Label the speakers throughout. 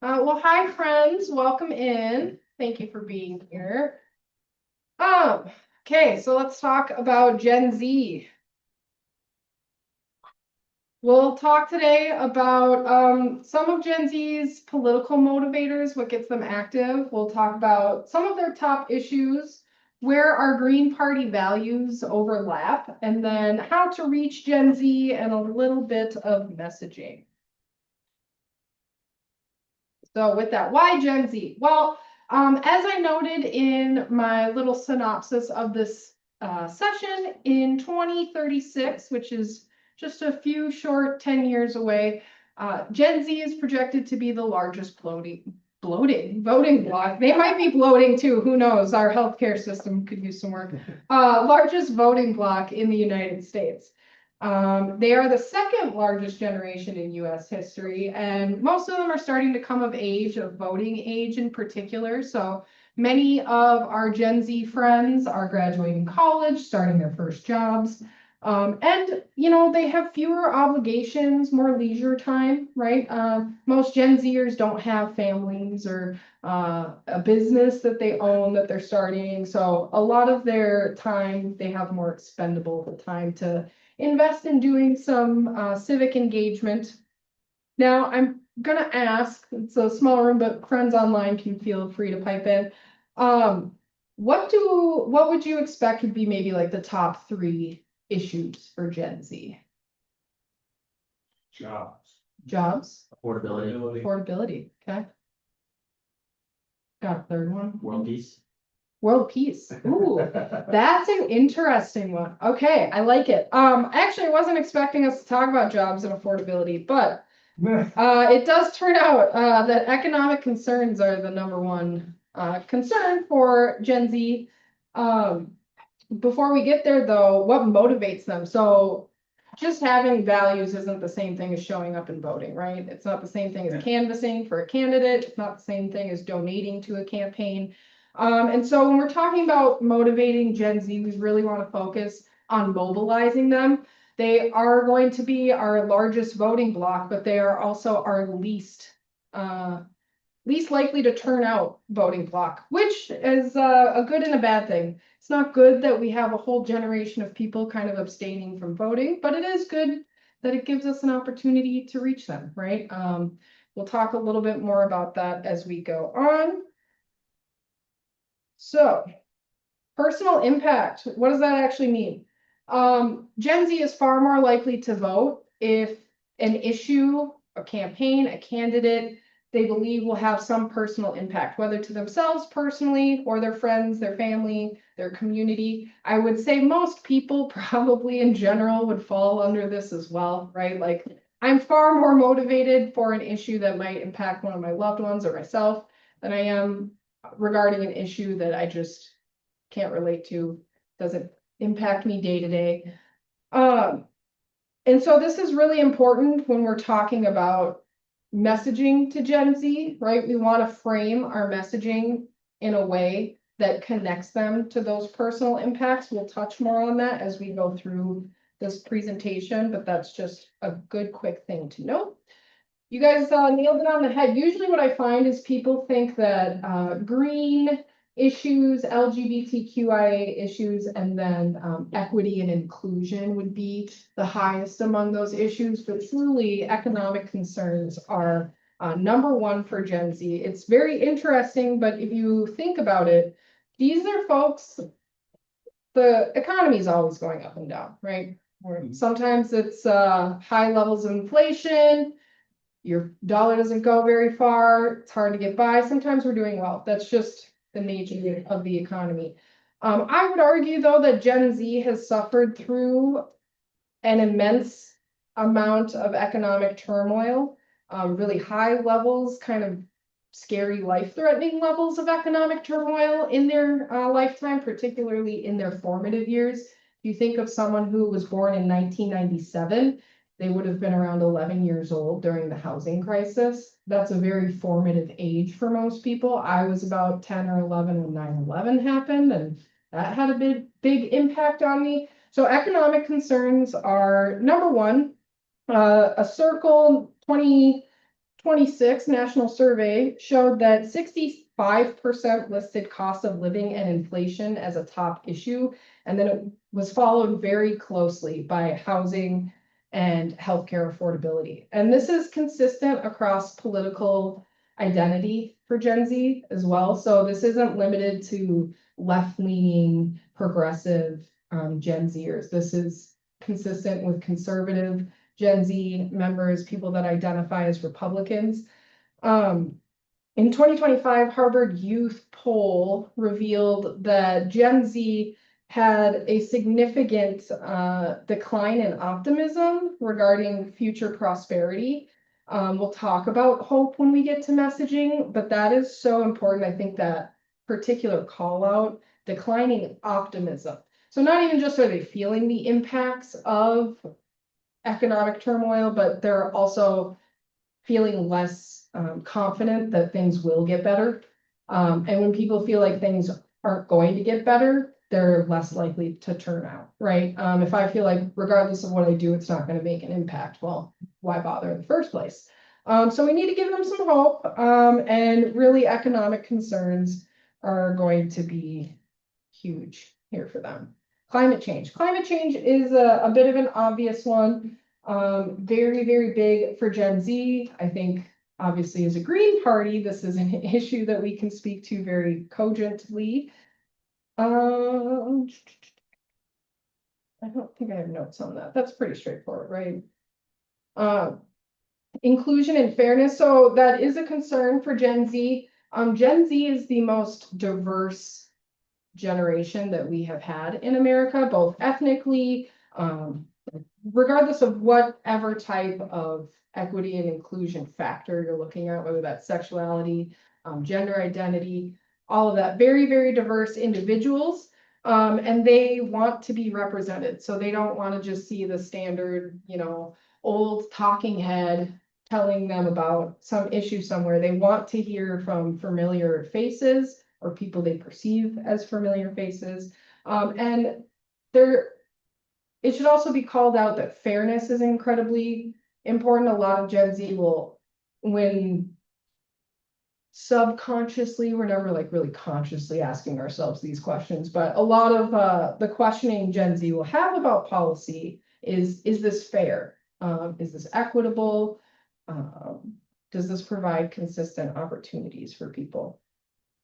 Speaker 1: Well, hi friends, welcome in. Thank you for being here. Okay, so let's talk about Gen Z. We'll talk today about some of Gen Z's political motivators, what gets them active. We'll talk about some of their top issues, where our Green Party values overlap, and then how to reach Gen Z and a little bit of messaging. So with that, why Gen Z? Well, as I noted in my little synopsis of this session, in 2036, which is just a few short 10 years away, Gen Z is projected to be the largest voting bloc. They might be bloating too. Who knows? Our healthcare system could use some work. Largest voting bloc in the United States. They are the second largest generation in US history, and most of them are starting to come of age, of voting age in particular. So many of our Gen Z friends are graduating college, starting their first jobs. And they have fewer obligations, more leisure time, right? Most Gen Zers don't have families or a business that they own that they're starting. So a lot of their time, they have more expendable time to invest in doing some civic engagement. Now, I'm gonna ask, it's a small room, but friends online can feel free to pipe in. What would you expect would be maybe like the top three issues for Gen Z? Jobs,
Speaker 2: Affordability.
Speaker 1: affordability, okay. Got a third one?
Speaker 2: World peace.
Speaker 1: World peace. Ooh, that's an interesting one. Okay, I like it. Actually, I wasn't expecting us to talk about jobs and affordability, but it does turn out that economic concerns are the number one concern for Gen Z. Before we get there, though, what motivates them? So just having values isn't the same thing as showing up and voting, right? It's not the same thing as canvassing for a candidate. It's not the same thing as donating to a campaign. And so when we're talking about motivating Gen Z, we really want to focus on mobilizing them. They are going to be our largest voting bloc, but they are also our least likely to turn out voting bloc, which is a good and a bad thing. It's not good that we have a whole generation of people kind of abstaining from voting, but it is good that it gives us an opportunity to reach them, right? We'll talk a little bit more about that as we go on. So, personal impact, what does that actually mean? Gen Z is far more likely to vote if an issue, a campaign, a candidate, they believe will have some personal impact, whether to themselves personally or their friends, their family, their community. I would say most people probably in general would fall under this as well, right? Like I'm far more motivated for an issue that might impact one of my loved ones or myself than I am regarding an issue that I just can't relate to, doesn't impact me day to day. And so this is really important when we're talking about messaging to Gen Z, right? We want to frame our messaging in a way that connects them to those personal impacts. We'll touch more on that as we go through this presentation, but that's just a good quick thing to note. You guys nailed it on the head. Usually what I find is people think that green issues, LGBTQIA issues, and then equity and inclusion would be the highest among those issues, but truly economic concerns are number one for Gen Z. It's very interesting, but if you think about it, these are folks, the economy is always going up and down, right? Sometimes it's high levels of inflation, your dollar doesn't go very far, it's hard to get by. Sometimes we're doing well. That's just the nature of the economy. I would argue, though, that Gen Z has suffered through an immense amount of economic turmoil, really high levels, kind of scary, life-threatening levels of economic turmoil in their lifetime, particularly in their formative years. If you think of someone who was born in 1997, they would have been around 11 years old during the housing crisis. That's a very formative age for most people. I was about 10 or 11 when 9/11 happened, and that had a big impact on me. So economic concerns are number one. A circle 20 26 national survey showed that 65% listed cost of living and inflation as a top issue. And then it was followed very closely by housing and healthcare affordability. And this is consistent across political identity for Gen Z as well. So this isn't limited to left-leaning, progressive Gen Zers. This is consistent with conservative Gen Z members, people that identify as Republicans. In 2025, Harvard Youth poll revealed that Gen Z had a significant decline in optimism regarding future prosperity. We'll talk about hope when we get to messaging, but that is so important. I think that particular call out, declining optimism. So not even just are they feeling the impacts of economic turmoil, but they're also feeling less confident that things will get better. And when people feel like things aren't going to get better, they're less likely to turn out, right? If I feel like regardless of what I do, it's not going to make an impact, well, why bother in the first place? So we need to give them some hope, and really economic concerns are going to be huge here for them. Climate change. Climate change is a bit of an obvious one. Very, very big for Gen Z. I think obviously as a Green Party, this is an issue that we can speak to very cogently. I don't think I have notes on that. That's pretty straightforward, right? Inclusion and fairness. So that is a concern for Gen Z. Gen Z is the most diverse generation that we have had in America, both ethnically, regardless of whatever type of equity and inclusion factor you're looking at, whether that's sexuality, gender identity, all of that, very, very diverse individuals. And they want to be represented. So they don't want to just see the standard, old talking head telling them about some issue somewhere. They want to hear from familiar faces or people they perceive as familiar faces. And it should also be called out that fairness is incredibly important. A lot of Gen Z will, when subconsciously, we're never like really consciously asking ourselves these questions, but a lot of the questioning Gen Z will have about policy is this fair? Is this equitable? Does this provide consistent opportunities for people?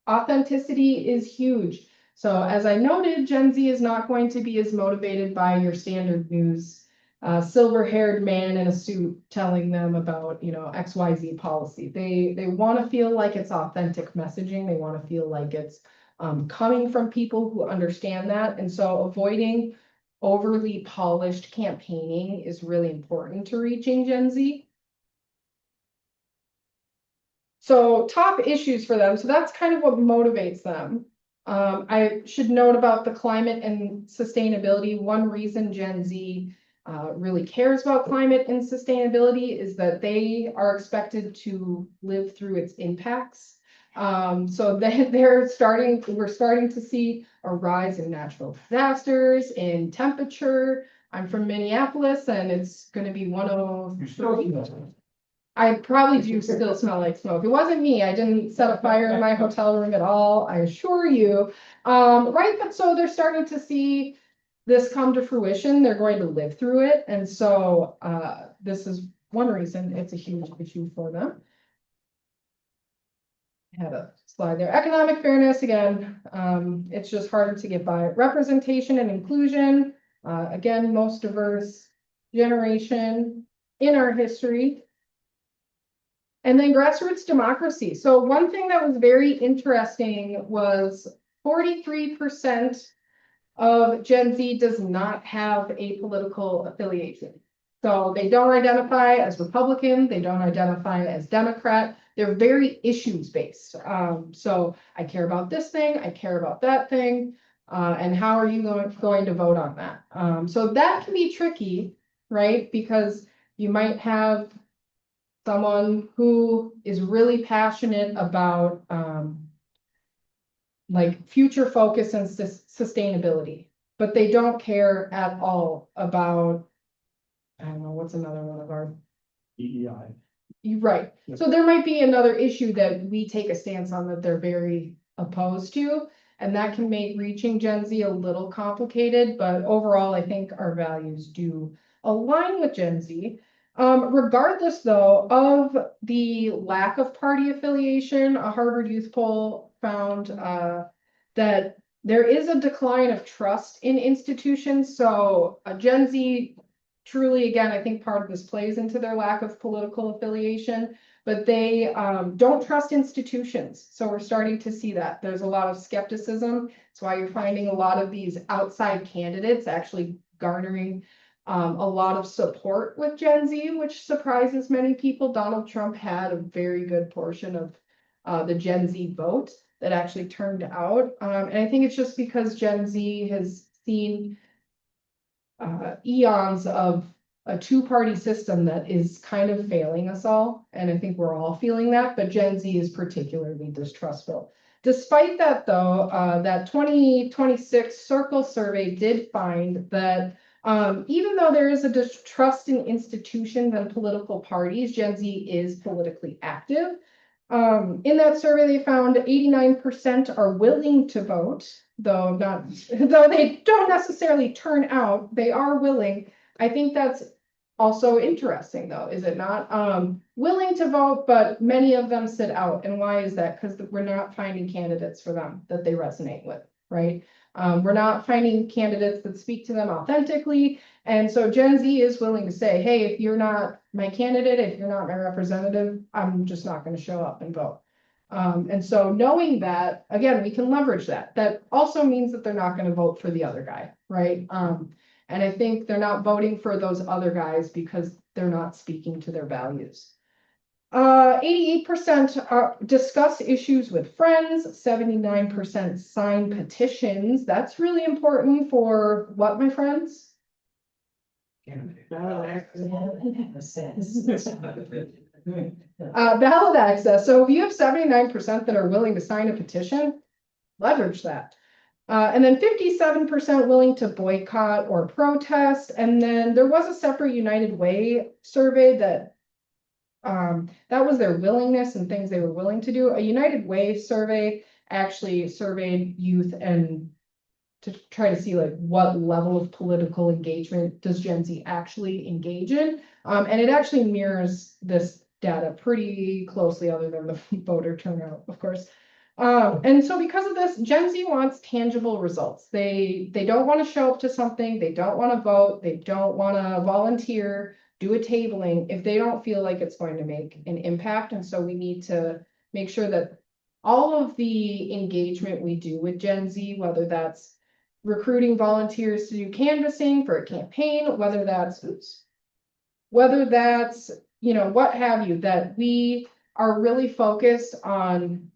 Speaker 1: Authenticity is huge. So as I noted, Gen Z is not going to be as motivated by your standard news, silver-haired man in a suit telling them about, XYZ policy. They want to feel like it's authentic messaging. They want to feel like it's coming from people who understand that. And so avoiding overly polished campaigning is really important to reaching Gen Z. So top issues for them. So that's kind of what motivates them. I should note about the climate and sustainability. One reason Gen Z really cares about climate and sustainability is that they are expected to live through its impacts. So we're starting to see a rise in natural disasters, in temperature. I'm from Minneapolis and it's going to be 103. I probably do still smell like smoke. It wasn't me. I didn't set a fire in my hotel room at all, I assure you. Right, but so they're starting to see this come to fruition. They're going to live through it. And so this is one reason it's a huge issue for them. I had a slide there. Economic fairness, again, it's just harder to get by. Representation and inclusion, again, most diverse generation in our history. And then grassroots democracy. So one thing that was very interesting was 43% of Gen Z does not have a political affiliation. So they don't identify as Republican, they don't identify as Democrat. They're very issues based. So I care about this thing, I care about that thing, and how are you going to vote on that? So that can be tricky, right? Because you might have someone who is really passionate about like future focus and sustainability, but they don't care at all about, I don't know, what's another one of our
Speaker 2: DEI.
Speaker 1: You're right. So there might be another issue that we take a stance on that they're very opposed to. And that can make reaching Gen Z a little complicated, but overall, I think our values do align with Gen Z. Regardless, though, of the lack of party affiliation, a Harvard Youth poll found that there is a decline of trust in institutions. So Gen Z truly, again, I think part of this plays into their lack of political affiliation, but they don't trust institutions. So we're starting to see that. There's a lot of skepticism. That's why you're finding a lot of these outside candidates actually garnering a lot of support with Gen Z, which surprises many people. Donald Trump had a very good portion of the Gen Z vote that actually turned out. And I think it's just because Gen Z has seen eons of a two-party system that is kind of failing us all. And I think we're all feeling that, but Gen Z is particularly distrustful. Despite that, though, that 2026 Circle survey did find that even though there is a distrust in institutions and political parties, Gen Z is politically active. In that survey, they found 89% are willing to vote, though they don't necessarily turn out, they are willing. I think that's also interesting, though, is it not? Willing to vote, but many of them sit out. And why is that? Because we're not finding candidates for them that they resonate with, right? We're not finding candidates that speak to them authentically. And so Gen Z is willing to say, hey, if you're not my candidate, if you're not my representative, I'm just not going to show up and vote. And so knowing that, again, we can leverage that. That also means that they're not going to vote for the other guy, right? And I think they're not voting for those other guys because they're not speaking to their values. 88% discuss issues with friends, 79% sign petitions. That's really important for what, my friends? Ballot access. So if you have 79% that are willing to sign a petition, leverage that. And then 57% willing to boycott or protest. And then there was a separate United Way survey that was their willingness and things they were willing to do. A United Way survey actually surveyed youth and to try to see like what level of political engagement does Gen Z actually engage in. And it actually mirrors this data pretty closely, other than the voter turnout, of course. And so because of this, Gen Z wants tangible results. They don't want to show up to something, they don't want to vote, they don't want to volunteer, do a tabling if they don't feel like it's going to make an impact. And so we need to make sure that all of the engagement we do with Gen Z, whether that's recruiting volunteers to do canvassing for a campaign, whether that's, you know, what have you, that we are really focused on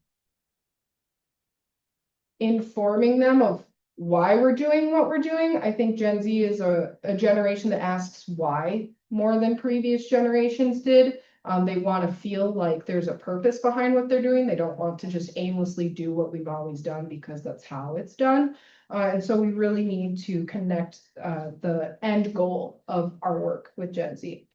Speaker 1: informing them of why we're doing what we're doing. I think Gen Z is a generation that asks why more than previous generations did. They want to feel like there's a purpose behind what they're doing. They don't want to just aimlessly do what we've always done because that's how it's done. And so we really need to connect the end goal of our work with Gen Z.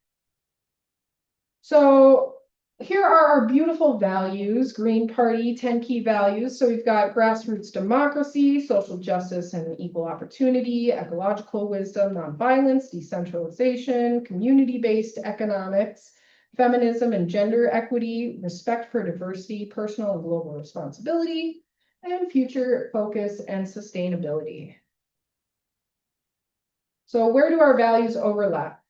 Speaker 1: So here are our beautiful values, Green Party, 10 key values. So we've got grassroots democracy, social justice and equal opportunity, ecological wisdom, nonviolence, decentralization, community-based economics, feminism and gender equity, respect for diversity, personal and global responsibility, and future focus and sustainability. So where do our values overlap?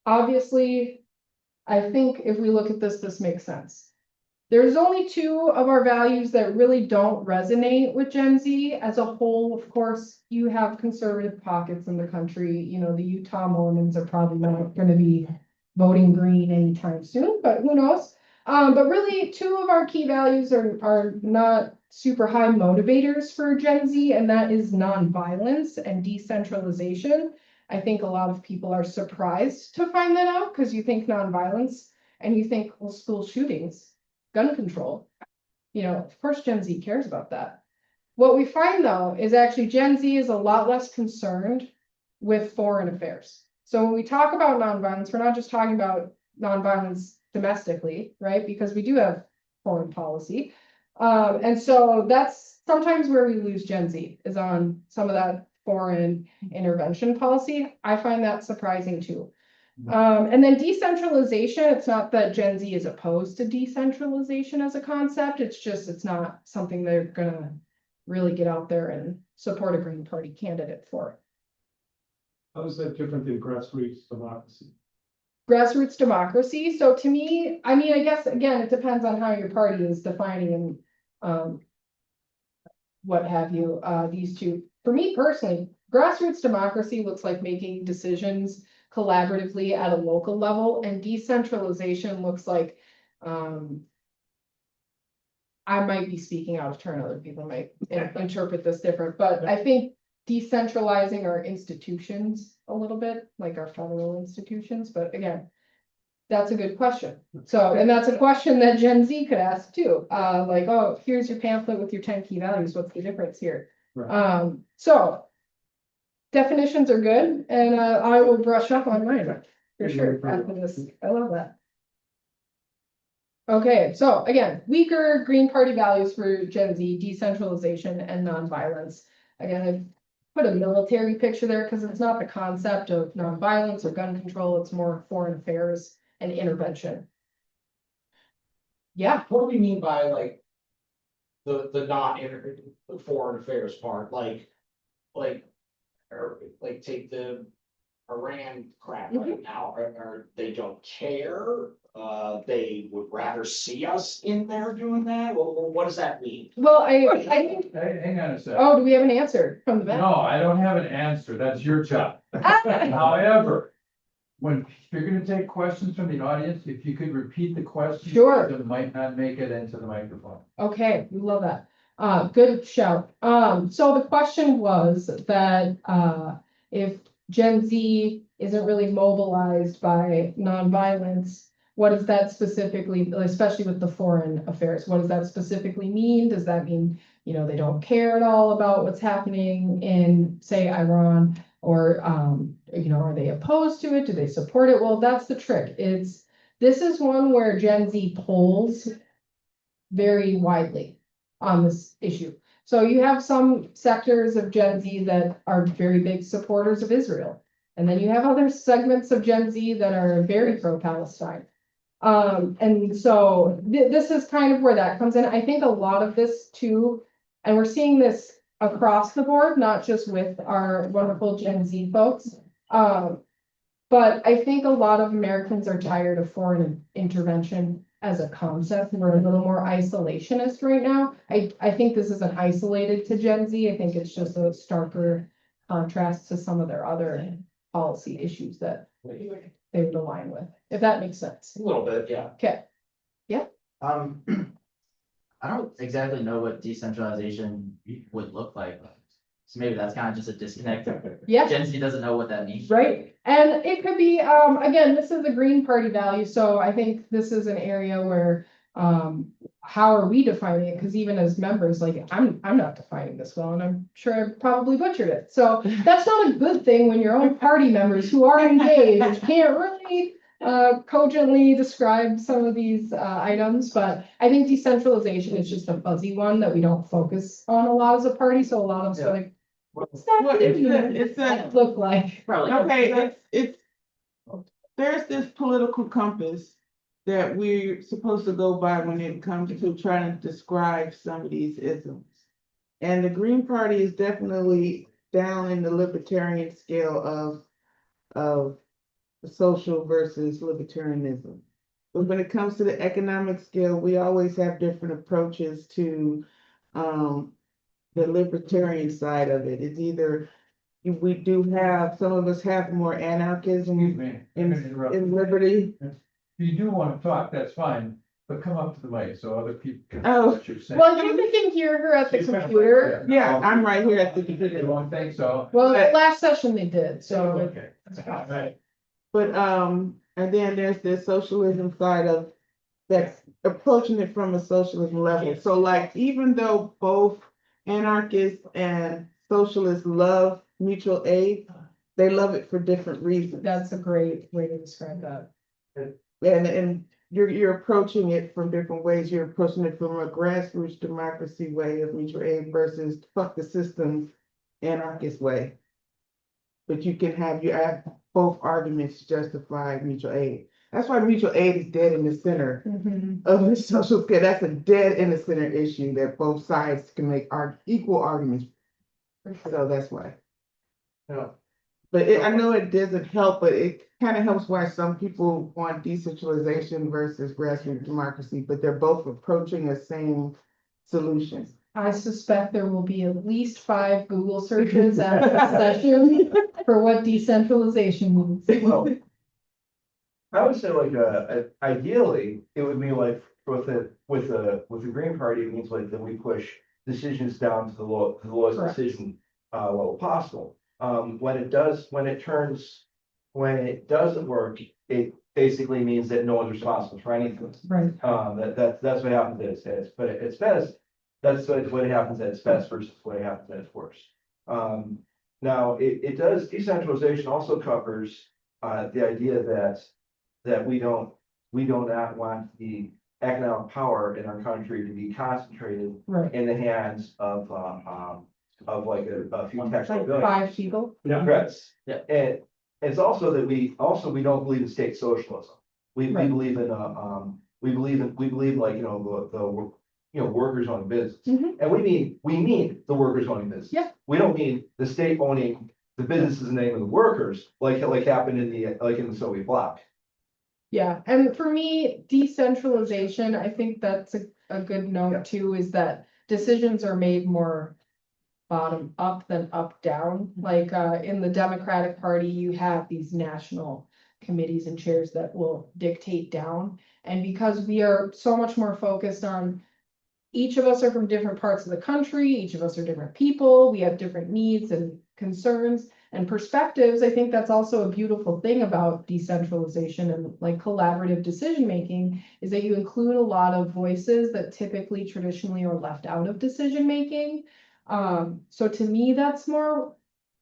Speaker 1: Obviously, I think if we look at this makes sense. There's only two of our values that really don't resonate with Gen Z as a whole. Of course, you have conservative pockets in the country. You know, the Utah Mormons are probably not going to be voting green anytime soon, but who knows? But really, two of our key values are not super high motivators for Gen Z, and that is nonviolence and decentralization. I think a lot of people are surprised to find that out because you think nonviolence and you think, well, school shootings, gun control. You know, of course, Gen Z cares about that. What we find, though, is actually Gen Z is a lot less concerned with foreign affairs. So when we talk about nonviolence, we're not just talking about nonviolence domestically, right? Because we do have foreign policy. And so that's sometimes where we lose Gen Z is on some of that foreign intervention policy. I find that surprising too. And then decentralization, it's not that Gen Z is opposed to decentralization as a concept. It's just, it's not something they're gonna really get out there and support a Green Party candidate for.
Speaker 2: How is that different than grassroots democracy?
Speaker 1: Grassroots democracy. So to me, I mean, I guess, again, it depends on how your party is defining and what have you, these two. For me personally, grassroots democracy looks like making decisions collaboratively at a local level, and decentralization looks like, I might be speaking out of turn, other people might interpret this different, but I think decentralizing our institutions a little bit, like our federal institutions, but again, that's a good question. So, and that's a question that Gen Z could ask too. Like, oh, here's your pamphlet with your 10 key values. What's the difference here?
Speaker 2: Right.
Speaker 1: So definitions are good, and I will brush up on mine for sure after this. I love that. Okay, so again, weaker Green Party values for Gen Z, decentralization and nonviolence. Again, I've put a military picture there because it's not the concept of nonviolence or gun control, it's more foreign affairs and intervention. Yeah,
Speaker 3: What do we mean by like the not the foreign affairs part, or like take the Iran crap right now, or they don't care? They would rather see us in there doing that? Well, what does that mean?
Speaker 1: well, I think,
Speaker 4: Hey, hang on a second.
Speaker 1: oh, do we have an answer from the back?
Speaker 4: No, I don't have an answer. That's your job. However, when you're gonna take questions from the audience, if you could repeat the question.
Speaker 1: Sure.
Speaker 4: It might not make it into the microphone.
Speaker 1: Okay, we love that. Good shout. So the question was that if Gen Z isn't really mobilized by nonviolence, what does that specifically, especially with the foreign affairs, what does that specifically mean? Does that mean, you know, they don't care at all about what's happening in, say, Iran? Or, you know, are they opposed to it? Do they support it? Well, that's the trick. This is one where Gen Z polls very widely on this issue. So you have some sectors of Gen Z that are very big supporters of Israel. And then you have other segments of Gen Z that are very pro-Palestine. And so this is kind of where that comes in. I think a lot of this too, and we're seeing this across the board, not just with our wonderful Gen Z folks. But I think a lot of Americans are tired of foreign intervention as a concept. We're a little more isolationist right now. I think this isn't isolated to Gen Z. I think it's just a starker contrast to some of their other policy issues that they would align with, if that makes sense.
Speaker 3: A little bit, yeah.
Speaker 1: Okay,
Speaker 5: I don't exactly know what decentralization would look like. So maybe that's kind of just a disconnect.
Speaker 1: yeah.
Speaker 5: Gen Z doesn't know what that means.
Speaker 1: Right, and it could be, again, this is a Green Party value, so I think this is an area where, how are we defining it? Because even as members, like, I'm not defining this well, and I'm sure I probably butchered it. So that's not a good thing when your own party members who are engaged can't really cogently describe some of these items, but I think decentralization is just a fuzzy one that we don't focus on a lot as a party, so a lot of us are like, what's that?
Speaker 6: Well,
Speaker 1: mean?
Speaker 6: it's a,
Speaker 1: Look like?
Speaker 5: Probably.
Speaker 6: okay, it's, there's this political compass that we're supposed to go by when it comes to trying to describe some of these isms. And the Green Party is definitely down in the libertarian scale of social versus libertarianism. But when it comes to the economic scale, we always have different approaches to the libertarian side of it. It's either we do have, some of us have more anarchism
Speaker 4: Excuse me. I'm gonna interrupt.
Speaker 6: in liberty.
Speaker 4: If you do want to talk, that's fine, but come up to the mic so other people can.
Speaker 6: Oh.
Speaker 4: What you're saying.
Speaker 1: Well, you can hear her at the
Speaker 4: She's kind of
Speaker 1: computer.
Speaker 4: like,
Speaker 6: Yeah, I'm right here at the
Speaker 4: You
Speaker 6: computer.
Speaker 4: don't think so?
Speaker 1: Well, the
Speaker 6: But-
Speaker 1: last session they did, so.
Speaker 4: Okay. All right.
Speaker 6: But and then there's this socialism side of that's approaching it from a socialism level. So like, even though both anarchists and socialists love mutual aid, they love it for different reasons.
Speaker 1: That's a great way to describe that.
Speaker 6: And you're approaching it from different ways. You're approaching it from a grassroots democracy way of mutual aid versus fuck the system anarchist way. But you can have both arguments justify mutual aid. That's why mutual aid is dead in the center of the social scale. That's a dead in the center issue that both sides can make equal arguments. So that's why.
Speaker 2: Yeah.
Speaker 6: But I know it doesn't help, but it kind of helps why some people want decentralization versus grassroots democracy, but they're both approaching the same solution.
Speaker 1: I suspect there will be at least 5 Google searches after the session for what decentralization means.
Speaker 7: Well, I would say like, ideally, it would be like with the Green Party, it means like that we push decisions down to the lowest
Speaker 1: Correct.
Speaker 7: decision, level possible. When it doesn't work, it basically means that no one's responsible for anything.
Speaker 1: Right.
Speaker 7: That's what happens at its best, but at its best, that's what happens at its best versus what happens at its worst. Now, it does, decentralization also covers, the idea that we don't not want the economic power in our country to be concentrated
Speaker 1: Right.
Speaker 7: in the hands of like a few
Speaker 1: Like
Speaker 7: taxable
Speaker 1: 5 people.
Speaker 7: Congress.
Speaker 5: Yeah.
Speaker 7: And it's also that we don't believe in state socialism. We
Speaker 1: Right.
Speaker 7: believe in we believe like, the workers owning business.
Speaker 1: Mhm.
Speaker 7: And we mean the workers owning business.
Speaker 1: Yeah.
Speaker 7: We don't mean the state owning the business in the name of the workers, like happened in the Soviet bloc.
Speaker 1: Yeah, and for me, decentralization, I think that's a good note too, is that decisions are made more bottom up than up down. Like in the Democratic Party, you have these national committees and chairs that will dictate down. And because we are so much more focused on each of us are from different parts of the country, each of us are different people, we have different needs and concerns and perspectives. I think that's also a beautiful thing about decentralization and like collaborative decision making is that you include a lot of voices that typically traditionally are left out of decision making. So to me, that's more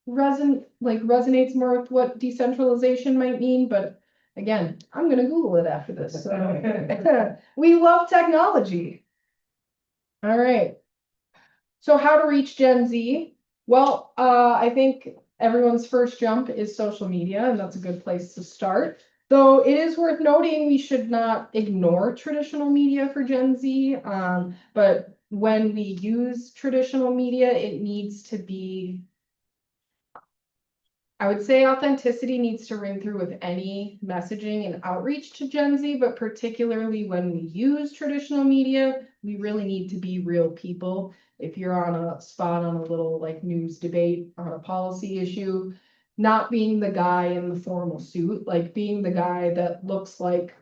Speaker 1: resonates more with what decentralization might mean, but again, I'm gonna Google it after this. So we love technology. All right. So how to reach Gen Z? Well, I think everyone's first jump is social media, and that's a good place to start. Though it is worth noting we should not ignore traditional media for Gen Z. But when we use traditional media, it needs to be, I would say authenticity needs to ring through with any messaging and outreach to Gen Z, but particularly when we use traditional media, we really need to be real people. If you're on a spot on a little like news debate on a policy issue, not being the guy in the formal suit, like being the guy that looks like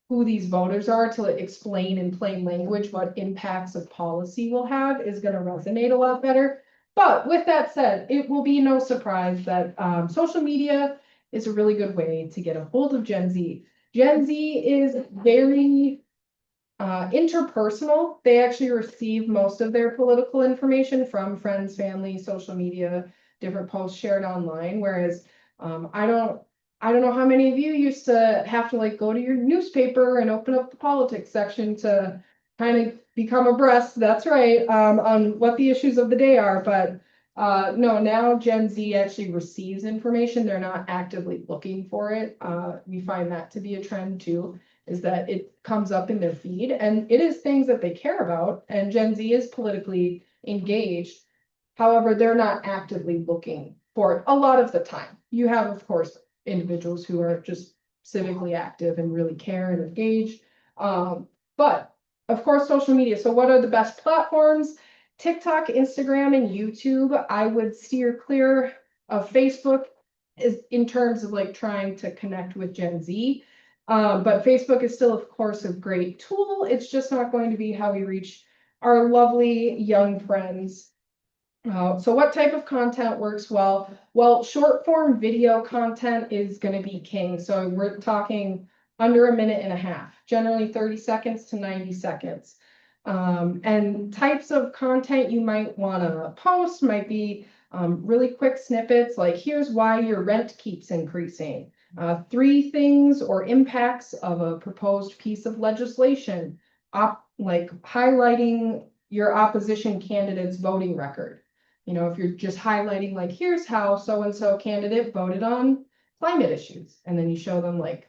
Speaker 1: who these voters are to explain in plain language what impacts of policy will have is going to resonate a lot better. But with that said, it will be no surprise that social media is a really good way to get a hold of Gen Z. Gen Z is very interpersonal. They actually receive most of their political information from friends, family, social media, different posts shared online. Whereas I don't know how many of you used to have to like go to your newspaper and open up the politics section to kind of become abreast, that's right, on what the issues of the day are. But no, now Gen Z actually receives information. They're not actively looking for it. We find that to be a trend too, is that it comes up in their feed and it is things that they care about. And Gen Z is politically engaged. However, they're not actively looking for it a lot of the time. You have, of course, individuals who are just civically active and really care and engage. But of course, social media. So what are the best platforms? TikTok, Instagram, and YouTube. I would steer clear of Facebook is in terms of like trying to connect with Gen Z. But Facebook is still, of course, a great tool. It's just not going to be how we reach our lovely young friends. So what type of content works well? Well, short form video content is going to be king. So we're talking under a minute and a half, generally 30 seconds to 90 seconds. And types of content you might want to post might be really quick snippets like, here's why your rent keeps increasing. 3 things or impacts of a proposed piece of legislation, like highlighting your opposition candidate's voting record. You know, if you're just highlighting like, here's how so-and-so candidate voted on climate issues, and then you show them like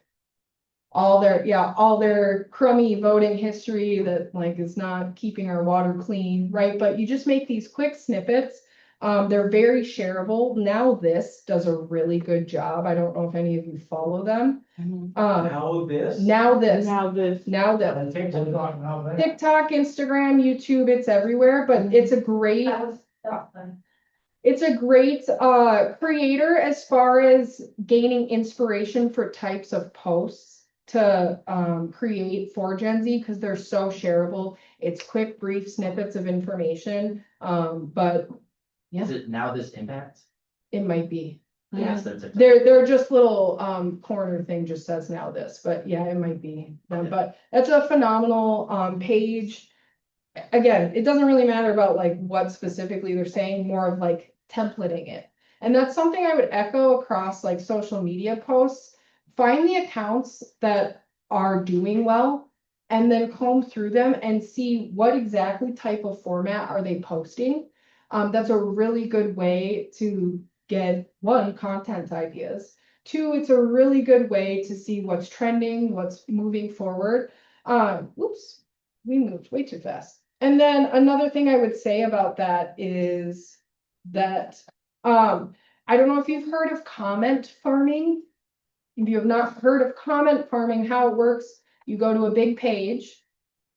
Speaker 1: all their crummy voting history that like is not keeping our water clean, right? But you just make these quick snippets. They're very shareable. Now this does a really good job. I don't know if any of you follow them.
Speaker 3: Now this.
Speaker 1: Now this,
Speaker 6: Now this.
Speaker 1: now that
Speaker 4: And TikTok now that.
Speaker 1: TikTok, Instagram, YouTube, it's everywhere, but it's a great creator as far as gaining inspiration for types of posts to create for Gen Z because they're so shareable. It's quick, brief snippets of information. But
Speaker 5: Is it now this impact?
Speaker 1: it might be.
Speaker 5: Yes, that's it.
Speaker 1: They're just little corner thing just says now this, but yeah, it might be them. But that's a phenomenal page. Again, it doesn't really matter about like what specifically they're saying, more of like templating it. And that's something I would echo across like social media posts. Find the accounts that are doing well and then comb through them and see what exactly type of format are they posting. That's a really good way to get 1, content ideas. 2, it's a really good way to see what's trending, what's moving forward. Oops, we moved way too fast. And then another thing I would say about that is that I don't know if you've heard of comment farming. If you have not heard of comment farming, how it works, you go to a big page,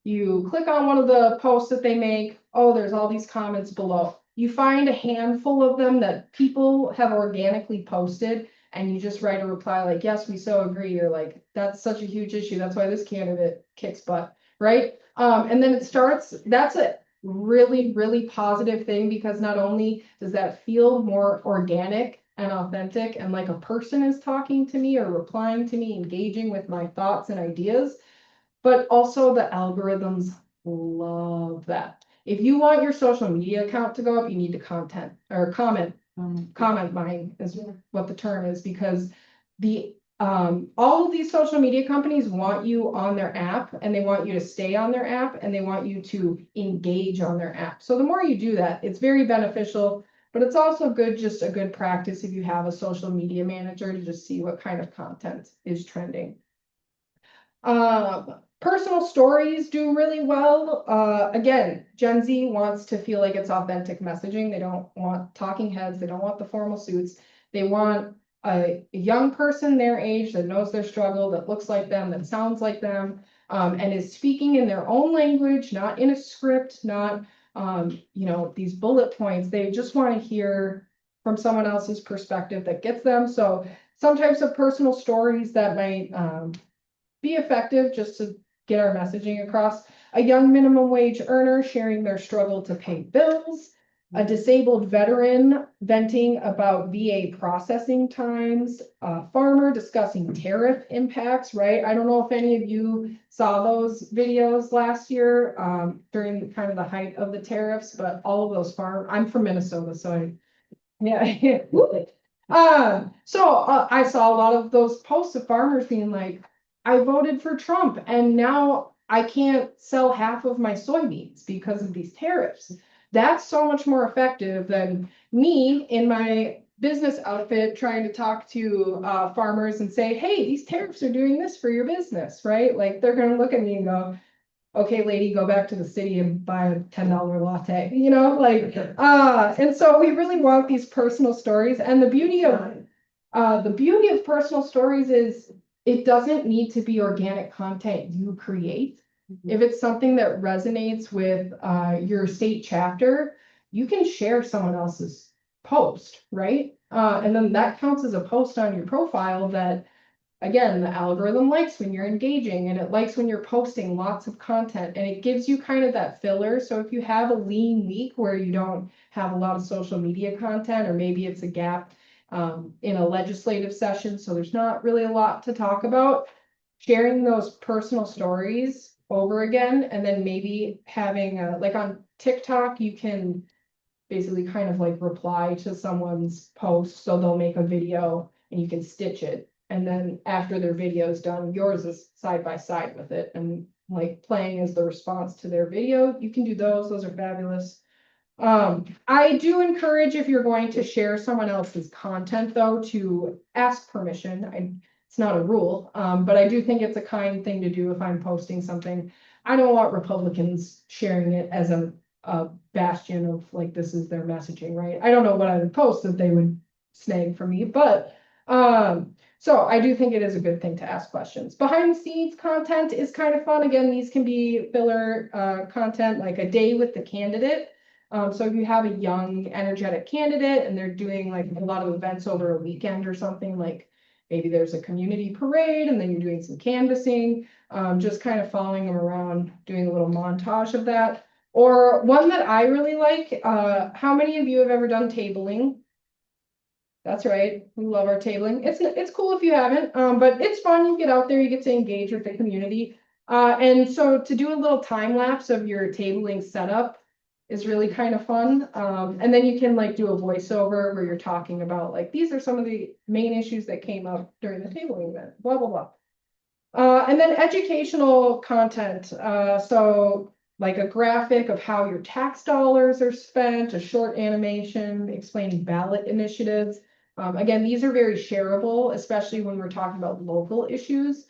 Speaker 1: you click on one of the posts that they make. Oh, there's all these comments below. You find a handful of them that people have organically posted, and you just write a reply like, yes, we so agree. Or like, that's such a huge issue. That's why this candidate kicks butt, right? And then it starts, that's a really, really positive thing because not only does that feel more organic and authentic and like a person is talking to me or replying to me, engaging with my thoughts and ideas, but also the algorithms love that. If you want your social media account to go up, you need to comment mine is what the term is, because the all of these social media companies want you on their app and they want you to stay on their app and they want you to engage on their app. So the more you do that, it's very beneficial, but it's also good, just a good practice if you have a social media manager to just see what kind of content is trending. Personal stories do really well. Again, Gen Z wants to feel like it's authentic messaging. They don't want talking heads. They don't want the formal suits. They want a young person their age that knows their struggle, that looks like them, that sounds like them, and is speaking in their own language, not in a script, not, these bullet points. They just want to hear from someone else's perspective that gets them. So some types of personal stories that might be effective just to get our messaging across. A young minimum wage earner sharing their struggle to pay bills, a disabled veteran venting about VA processing times, a farmer discussing tariff impacts, right? I don't know if any of you saw those videos last year during kind of the height of the tariffs, but all of those I'm from Minnesota, so I saw a lot of those posts of farmers being like, I voted for Trump and now I can't sell half of my soybeans because of these tariffs. That's so much more effective than me in my business outfit trying to talk to farmers and say, hey, these tariffs are doing this for your business, right? Like they're going to look at me and go, okay, lady, go back to the city and buy a $10 latte, and so we really want these personal stories. And the beauty of personal stories is it doesn't need to be organic content you create. If it's something that resonates with your state chapter, you can share someone else's post, right? And then that counts as a post on your profile that, again, the algorithm likes when you're engaging and it likes when you're posting lots of content and it gives you kind of that filler. So if you have a lean week where you don't have a lot of social media content, or maybe it's a gap in a legislative session, so there's not really a lot to talk about, sharing those personal stories over again, and then maybe having like on TikTok, you can basically kind of like reply to someone's post, so they'll make a video and you can stitch it And then after their video is done, yours is side by side with it and like playing as the response to their video. You can do those are fabulous. I do encourage if you're going to share someone else's content though, to ask permission. It's not a rule, but I do think it's a kind thing to do if I'm posting something. I don't want Republicans sharing it as a bastion of like, this is their messaging, right? I don't know what I would post that they would snag from me, but, so I do think it is a good thing to ask questions. Behind the scenes content is kind of fun. Again, these can be filler, content, like a day with the candidate. So if you have a young, energetic candidate and they're doing like a lot of events over a weekend or something, like maybe there's a community parade and then you're doing some canvassing, just kind of following them around, doing a little montage of that. Or one that I really like, how many of you have ever done tabling? That's right, we love our tabling. It's cool if you haven't, but it's fun. You get out there, you get to engage with the community. And so to do a little time lapse of your tabling setup is really kind of fun. And then you can like do a voiceover where you're talking about like, these are some of the main issues that came up during the tabling event, blah, blah, blah. And then educational content. So like a graphic of how your tax dollars are spent, a short animation explaining ballot initiatives. Again, these are very shareable, especially when we're talking about local issues,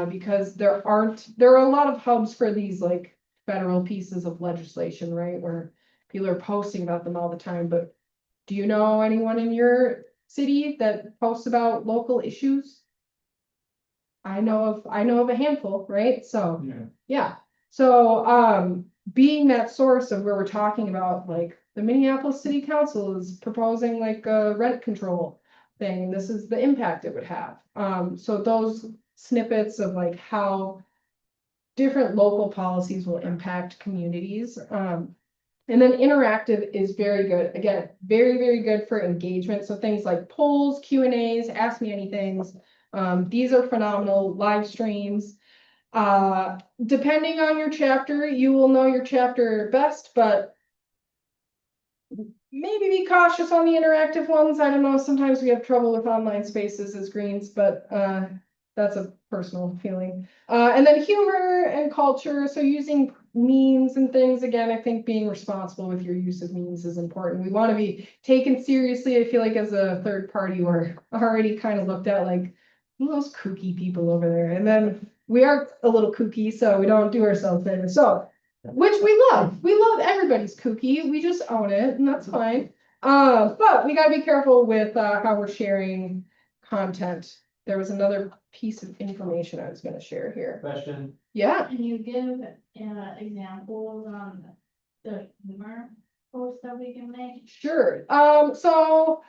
Speaker 1: because there are a lot of hubs for these like federal pieces of legislation, right? Where people are posting about them all the time. But do you know anyone in your city that posts about local issues? I know of a handful, right? So yeah. So being that source of where we're talking about like the Minneapolis City Council is proposing like a rent control thing. This is the impact it would have. So those snippets of like how different local policies will impact communities. And then interactive is very good. Again, very, very good for engagement. So things like polls, Q&As, ask me anythings. These are phenomenal. Live streams. Depending on your chapter, you will know your chapter best, but maybe be cautious on the interactive ones. I don't know. Sometimes we have trouble with online spaces as Greens, but that's a personal feeling. And then humor and culture. So using memes and things, again, I think being responsible with your use of memes is important. We want to be taken seriously. I feel like as a third party, we're already kind of looked at like, who those kooky people over there? And then we are a little kooky, so we don't do ourselves favor. So, which we love. We love everybody's kooky. We just own it, and that's fine. But we gotta be careful with how we're sharing content. There was another piece of information I was gonna share here.
Speaker 3: Question.
Speaker 1: Yeah.
Speaker 8: Can you give examples on the humor posts that we can make?
Speaker 1: Sure. So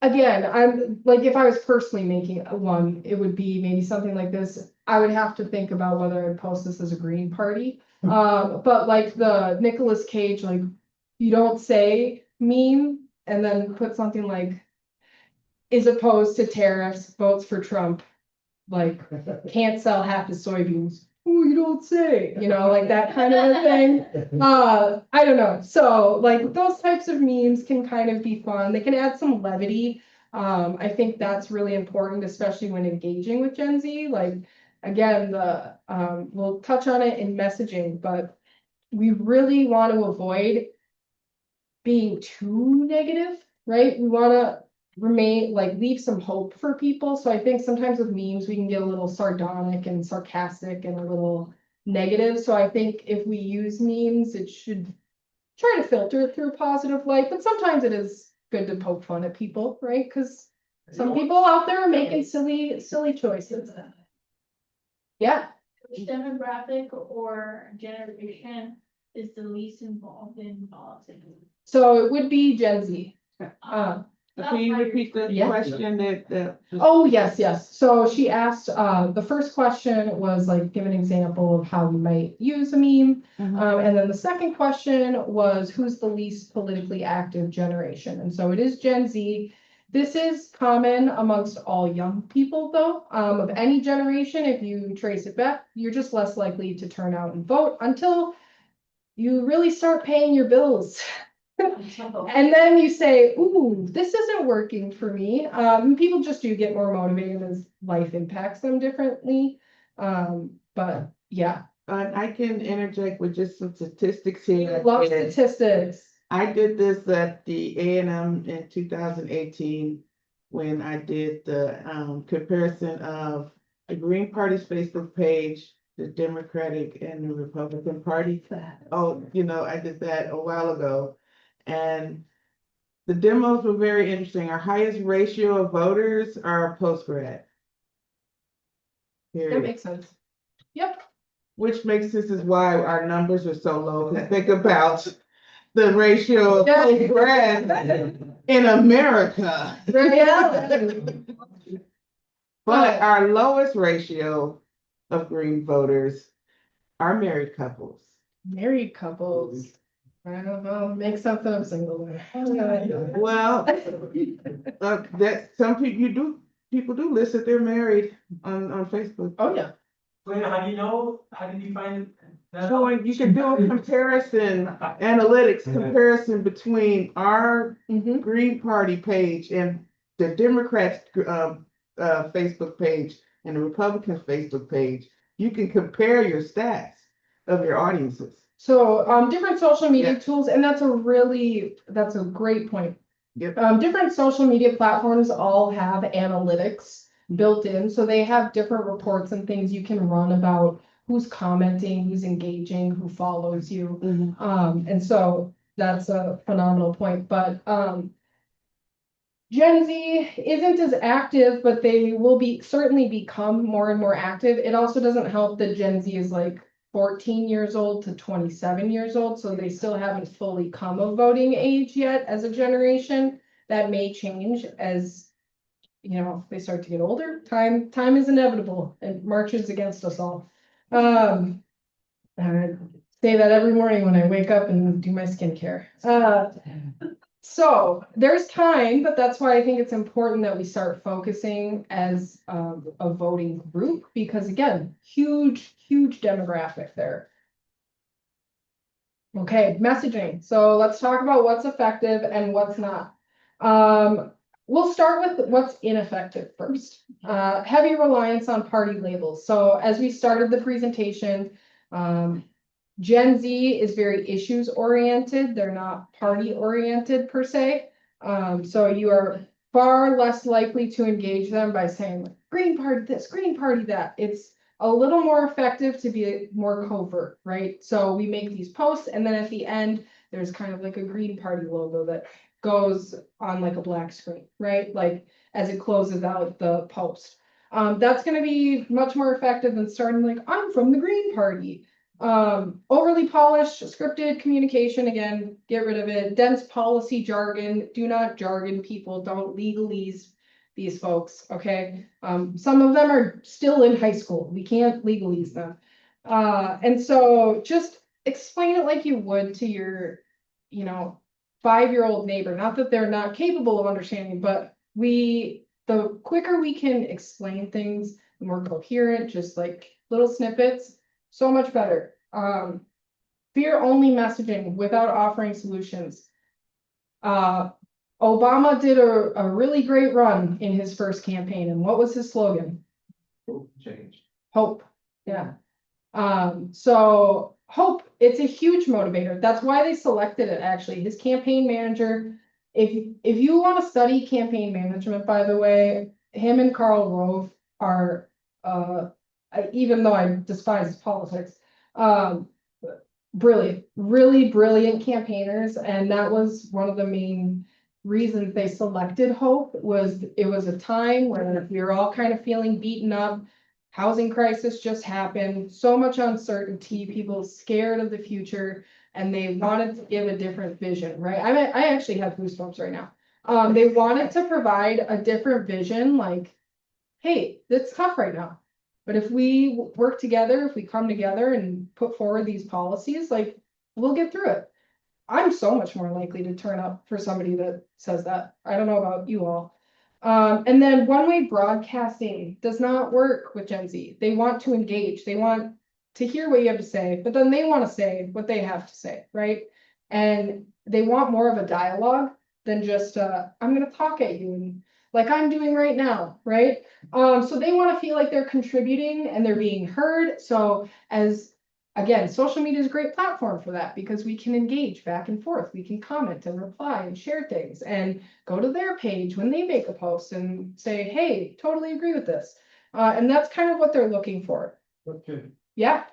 Speaker 1: again, I'm like, if I was personally making one, it would be maybe something like this. I would have to think about whether I'd post this as a Green Party. But like the Nicolas Cage, like, you don't say meme and then put something like, is opposed to tariffs, votes for Trump, like can't sell half the soybeans. Oh, you don't say, like that kind of a thing. I don't know. So like those types of memes can kind of be fun. They can add some levity. I think that's really important, especially when engaging with Gen Z. Like, again, we'll touch on it in messaging, but we really want to avoid being too negative, right? We want to leave some hope for people. So I think sometimes with memes, we can get a little sardonic and sarcastic and a little negative. So I think if we use memes, it should try to filter it through a positive light, but sometimes it is good to poke fun at people, right? Because some people out there are making silly choices. Yeah.
Speaker 8: Which demographic or generation is the least involved in politics?
Speaker 1: So it would be Gen Z.
Speaker 6: Can you repeat the
Speaker 1: Yeah.
Speaker 6: question that?
Speaker 1: Oh, yes. So she asked, the first question was like, give an example of how we might use a meme. And then the second question was, who's the least politically active generation? And so it is Gen Z. This is common amongst all young people, though, of any generation. If you trace it back, you're just less likely to turn out and vote until you really start paying your bills And then you say, ooh, this isn't working for me. People just do get more motivated as life impacts them differently. But yeah,
Speaker 6: I can interject with just some statistics here.
Speaker 1: love
Speaker 6: And
Speaker 1: statistics.
Speaker 6: I did this at the A&M in 2018 when I did the comparison of the Green Party's Facebook page, the Democratic and the Republican Party. Oh, I did that a while ago. And the demos were very interesting. Our highest ratio of voters are post-grad.
Speaker 1: That
Speaker 6: Period.
Speaker 1: makes sense. Yep.
Speaker 6: Which makes sense is why our numbers are so low. Think about the ratio of post-grad in America.
Speaker 1: Reality.
Speaker 6: But our lowest ratio of green voters are married couples.
Speaker 1: Married couples. I don't know, make something I'm single.
Speaker 6: Well, that some people do list that they're married on Facebook.
Speaker 1: Oh, yeah.
Speaker 2: Lena, how do you know? How did you find that?
Speaker 6: Showing you can do a comparison, analytics comparison between our
Speaker 1: Mhm.
Speaker 6: Green Party page and the Democrats' Facebook page and the Republicans' Facebook page. You can compare your stats of your audiences.
Speaker 1: So, different social media
Speaker 6: Yeah.
Speaker 1: tools, and that's a great point.
Speaker 6: Yep.
Speaker 1: Different social media platforms all have analytics built in, so they have different reports and things you can run about who's commenting, who's engaging, who follows you. And so that's a phenomenal point, but, Gen Z isn't as active, but they will certainly become more and more active. It also doesn't help that Gen Z is like 14 years old to 27 years old, so they still haven't fully come of voting age yet as a generation. That may change as, they start to get older. Time is inevitable and marches against us all. I say that every morning when I wake up and do my skincare. So there's time, but that's why I think it's important that we start focusing as a voting group, because again, huge demographic there. Okay, messaging. So let's talk about what's effective and what's not. We'll start with what's ineffective first. Heavy reliance on party labels. So as we started the presentation, Gen Z is very issues oriented. They're not party oriented per se. So you are far less likely to engage them by saying like, green party this, green party that. It's a little more effective to be more covert, right? So we make these posts and then at the end, there's kind of like a green party logo that goes on like a black screen, right? Like as it closes out the post. That's going to be much more effective than starting like, I'm from the Green Party. Overly polished, scripted communication, again, get rid of it. Dense policy jargon, do not jargon people, don't legalese these folks, okay? Some of them are still in high school. We can't legalese them. And so just explain it like you would to your, 5-year-old neighbor. Not that they're not capable of understanding, but the quicker we can explain things, the more coherent, just like little snippets, so much better. Fear only messaging without offering solutions. Obama did a really great run in his first campaign. And what was his slogan?
Speaker 2: Change.
Speaker 1: Hope. Yeah. So hope, it's a huge motivator. That's why they selected it, actually. His campaign manager, if you want to study campaign management, by the way, him and Karl Rove are, even though I despise his politics, brilliant, really brilliant campaigners. And that was one of the main reasons they selected Hope. It was a time where we were all kind of feeling beaten up. Housing crisis just happened, so much uncertainty, people scared of the future, and they wanted to give a different vision, right? I actually have goosebumps right now. They wanted to provide a different vision, like, hey, it's tough right now. But if we work together, if we come together and put forward these policies, like, we'll get through it. I'm so much more likely to turn up for somebody that says that. I don't know about you all. And then one-way broadcasting does not work with Gen Z. They want to engage. They want to hear what you have to say, but then they want to say what they have to say, right? And they want more of a dialogue than just, I'm gonna talk at you and like I'm doing right now, right? So they want to feel like they're contributing and they're being heard. So again, social media is a great platform for that because we can engage back and forth. We can comment and reply and share things and go to their page when they make a post and say, hey, totally agree with this. And that's kind of what they're looking for.
Speaker 2: Okay,
Speaker 1: Yeah.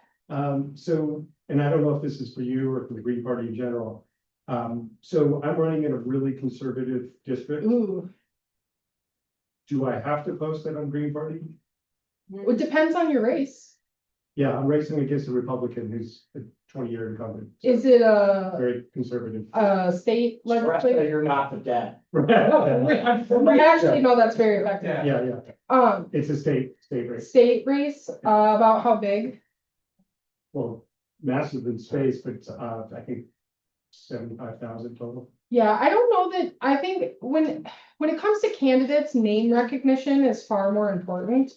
Speaker 2: so, and I don't know if this is for you or for the Green Party in general. So I'm running in a really conservative district.
Speaker 1: Ooh,
Speaker 2: Do I have to post that on Green Party?
Speaker 1: it depends on your race.
Speaker 2: Yeah, I'm racing against a Republican who's a 20-year incumbent. So
Speaker 1: Is it a
Speaker 2: very conservative.
Speaker 1: state
Speaker 3: Stress that
Speaker 1: legislature?
Speaker 3: you're not the dead.
Speaker 1: Actually, no, that's very effective.
Speaker 2: Yeah, it's a state race.
Speaker 1: State race, about how big?
Speaker 2: Well, massive in space, but I think 75,000 total.
Speaker 1: Yeah, I don't know that, I think when it comes to candidates, name recognition is far more important.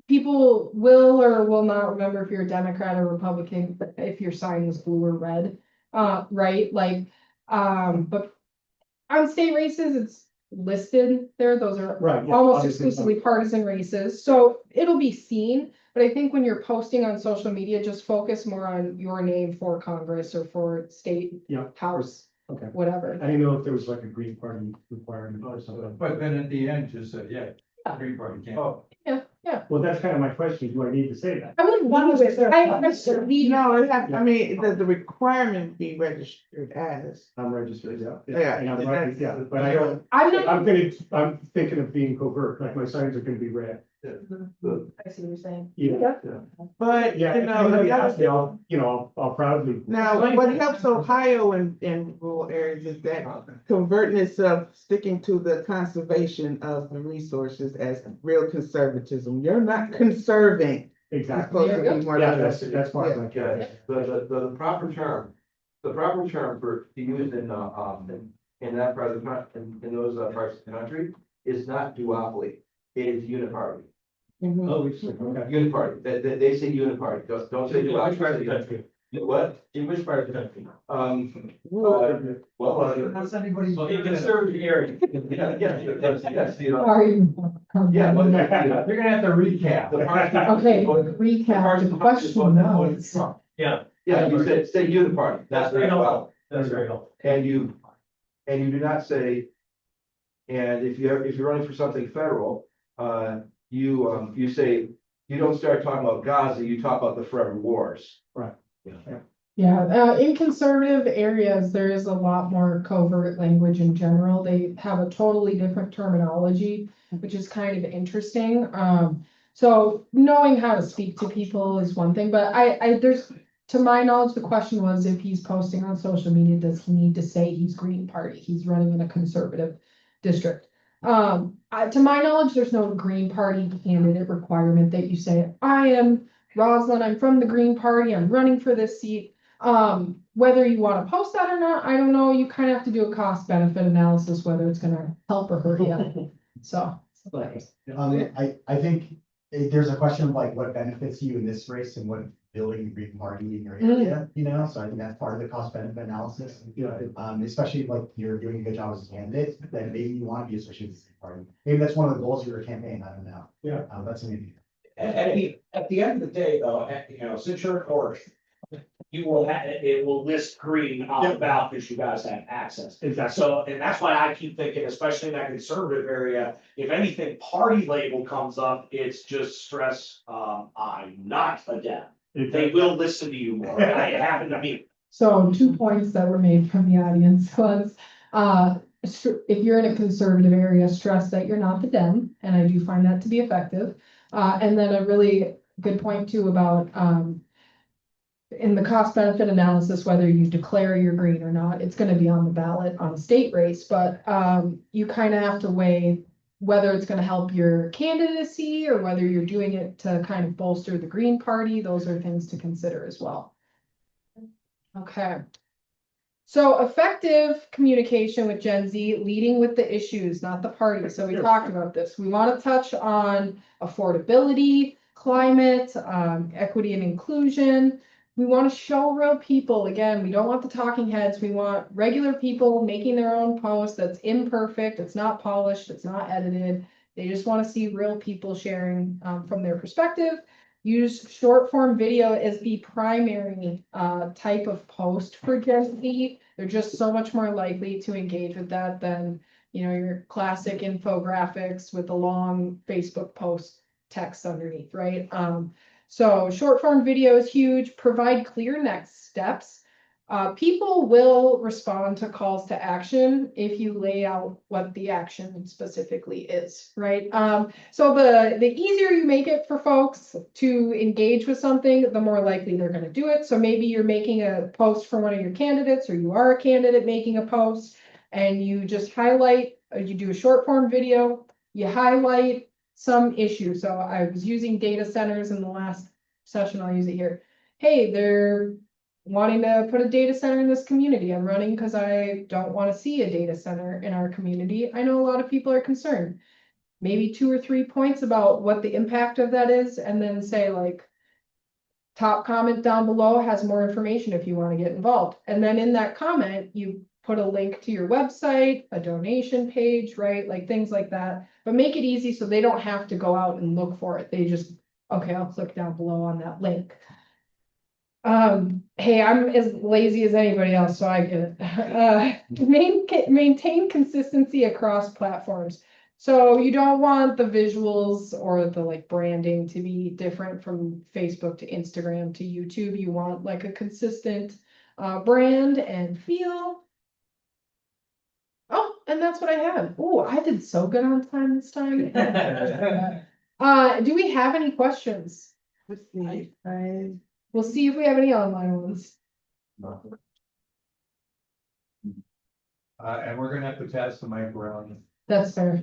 Speaker 1: People will or will not remember if you're a Democrat or Republican, if your sign is blue or red. Right, like, but on state races, it's listed there, those are
Speaker 2: Right. yeah,
Speaker 1: almost
Speaker 2: obviously,
Speaker 1: exclusively partisan races, so it'll be seen. But I think when you're posting on social media, just focus more on your name for Congress or for state
Speaker 2: Yeah.
Speaker 1: house,
Speaker 2: Okay.
Speaker 1: whatever.
Speaker 2: I didn't know if there was like a Green Party requirement or something.
Speaker 4: But then at the end, just said, yeah, Green Party can't.
Speaker 2: Oh,
Speaker 1: Yeah,
Speaker 2: well, that's kind of my question. Do I need to say that?
Speaker 1: I wouldn't want to,
Speaker 6: No, I mean, the requirement be registered as.
Speaker 2: I'm registered, yeah.
Speaker 6: Yeah.
Speaker 2: And I'm right, yeah, but I don't,
Speaker 1: I'm
Speaker 2: I'm thinking of being covert, like my signs are gonna be red.
Speaker 1: I see what you're saying.
Speaker 2: Yeah.
Speaker 6: But,
Speaker 2: Yeah,
Speaker 6: you
Speaker 2: if
Speaker 6: know,
Speaker 2: anybody
Speaker 6: the other
Speaker 2: asks me, I'll proudly.
Speaker 6: now, what helps Ohio in rural areas is that convertness of sticking to the conservation of the resources as real conservatism. You're not conserving. You're
Speaker 2: Exactly.
Speaker 6: supposed to be more
Speaker 2: Yeah,
Speaker 6: like-
Speaker 2: that's part of my.
Speaker 7: Yeah, the proper term for to use in that part of the, in those parts of the country is not duopoly, it is uniparty.
Speaker 2: Oh, interesting, okay.
Speaker 7: Uniparty, they say uniparty, don't say duopoly.
Speaker 3: Which part of the country?
Speaker 7: What?
Speaker 3: In which part of the country?
Speaker 4: How's anybody?
Speaker 3: In conservative area.
Speaker 7: Yes, you know.
Speaker 1: Sorry.
Speaker 7: Yeah, but
Speaker 4: You're gonna have to recap.
Speaker 1: Okay, recap, the question now is.
Speaker 3: Yeah,
Speaker 7: yeah, you said, say uniparty,
Speaker 3: that's very helpful. That's very helpful.
Speaker 7: and you do not say, and if you're running for something federal, you say, you don't start talking about Gaza, you talk about the forever wars.
Speaker 2: Right.
Speaker 1: Yeah, in conservative areas, there is a lot more covert language in general. They have a totally different terminology, which is kind of interesting. So knowing how to speak to people is one thing, but to my knowledge, the question was if he's posting on social media, does he need to say he's Green Party? He's running in a conservative district. To my knowledge, there's no Green Party candidate requirement that you say, I am Rozlyn, I'm from the Green Party, I'm running for this seat. Whether you want to post that or not, I don't know. You kind of have to do a cost benefit analysis, whether it's gonna help or hurt you. So.
Speaker 9: I think there's a question of like what benefits you in this race and what building a Green Party in your area, you know, so I think that's part of the cost benefit analysis.
Speaker 2: Yeah.
Speaker 9: Especially if like you're doing a good job as a candidate, then maybe you want to be associated with the Green Party. Maybe that's one of the goals of your campaign, I don't know.
Speaker 2: Yeah.
Speaker 9: That's maybe.
Speaker 3: At the end of the day, though, since you're in Oregon, it will list green on the ballot because you guys have access.
Speaker 2: Exactly.
Speaker 3: So, and that's why I keep thinking, especially in that conservative area, if anything, party label comes up, it's just stress, I'm not a Dem. They will listen to you more. I happen to be.
Speaker 1: So 2 points that were made from the audience was, if you're in a conservative area, stress that you're not the Dem, and I do find that to be effective. And then a really good point too about, in the cost benefit analysis, whether you declare you're green or not, it's gonna be on the ballot on a state race, but, you kind of have to weigh whether it's gonna help your candidacy or whether you're doing it to kind of bolster the Green Party. Those are things to consider as well. Okay. So effective communication with Gen Z, leading with the issues, not the party. So we talked about this. We want to touch on affordability, climate, equity and inclusion. We want to show real people. Again, we don't want the talking heads. We want regular people making their own posts that's imperfect. It's not polished. It's not edited. They just want to see real people sharing from their perspective. Use short form video as the primary type of post for Gen Z. They're just so much more likely to engage with that than, you know, your classic infographics with a long Facebook post text underneath, right? So short form video is huge. Provide clear next steps. People will respond to calls to action if you lay out what the action specifically is, right? So the easier you make it for folks to engage with something, the more likely they're going to do it. So maybe you're making a post for one of your candidates, or you are a candidate making a post, and you just highlight, you do a short form video, you highlight some issue. So I was using data centers in the last session, I'll use it here. Hey, they're wanting to put a data center in this community. I'm running because I don't want to see a data center in our community. I know a lot of people are concerned. Maybe 2 or 3 points about what the impact of that is, and then say like, top comment down below has more information if you want to get involved. And then in that comment, you put a link to your website, a donation page, right? Like things like that, but make it easy so they don't have to go out and look for it. They just, okay, I'll click down below on that link. Hey, I'm as lazy as anybody else, so I get it. Maintain consistency across platforms. So you don't want the visuals or the like branding to be different from Facebook to Instagram to YouTube. You want like a consistent brand and feel. Oh, and that's what I had. Oh, I did so good on time this time. Do we have any questions?
Speaker 6: Let's see.
Speaker 1: We'll see if we have any online ones.
Speaker 4: And we're gonna have to pass the mic around,
Speaker 1: That's fair.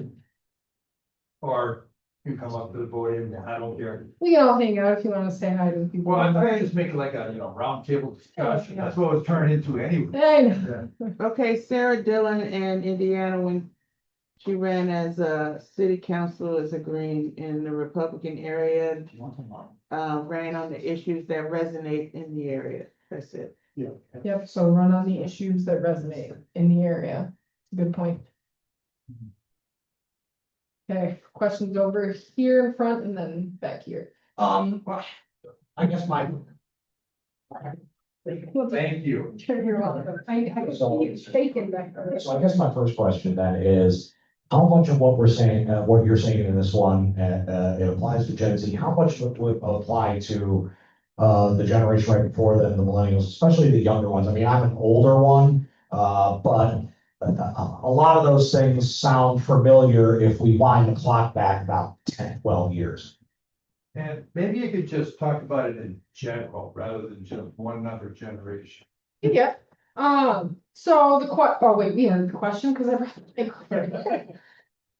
Speaker 4: or you come up to the podium, I don't care.
Speaker 1: We can all hang out if you want to say hi to the people.
Speaker 4: Well, I'm trying to just make it like a, round table discussion, that's what it was turned into anyway.
Speaker 1: I know.
Speaker 6: Okay, Sarah Dillon in Indiana, when she ran as a city council as a Green in the Republican area, ran on the issues that resonate in the area. That's it.
Speaker 1: Yep, so run on the issues that resonate in the area. Good point. Okay, questions over here in front and then back here.
Speaker 3: Well, I guess my.
Speaker 4: Thank you.
Speaker 1: You're welcome. I keep shaking back there.
Speaker 10: So I guess my first question then is, how much of what we're saying, what you're saying in this one, it applies to Gen Z, how much would apply to the generation right before them, the millennials, especially the younger ones? I mean, I'm an older one, but a lot of those things sound familiar if we wind the clock back about 10, 12 years.
Speaker 4: And maybe you could just talk about it in general, rather than just one another generation.
Speaker 1: Yeah. So oh wait, we had the question because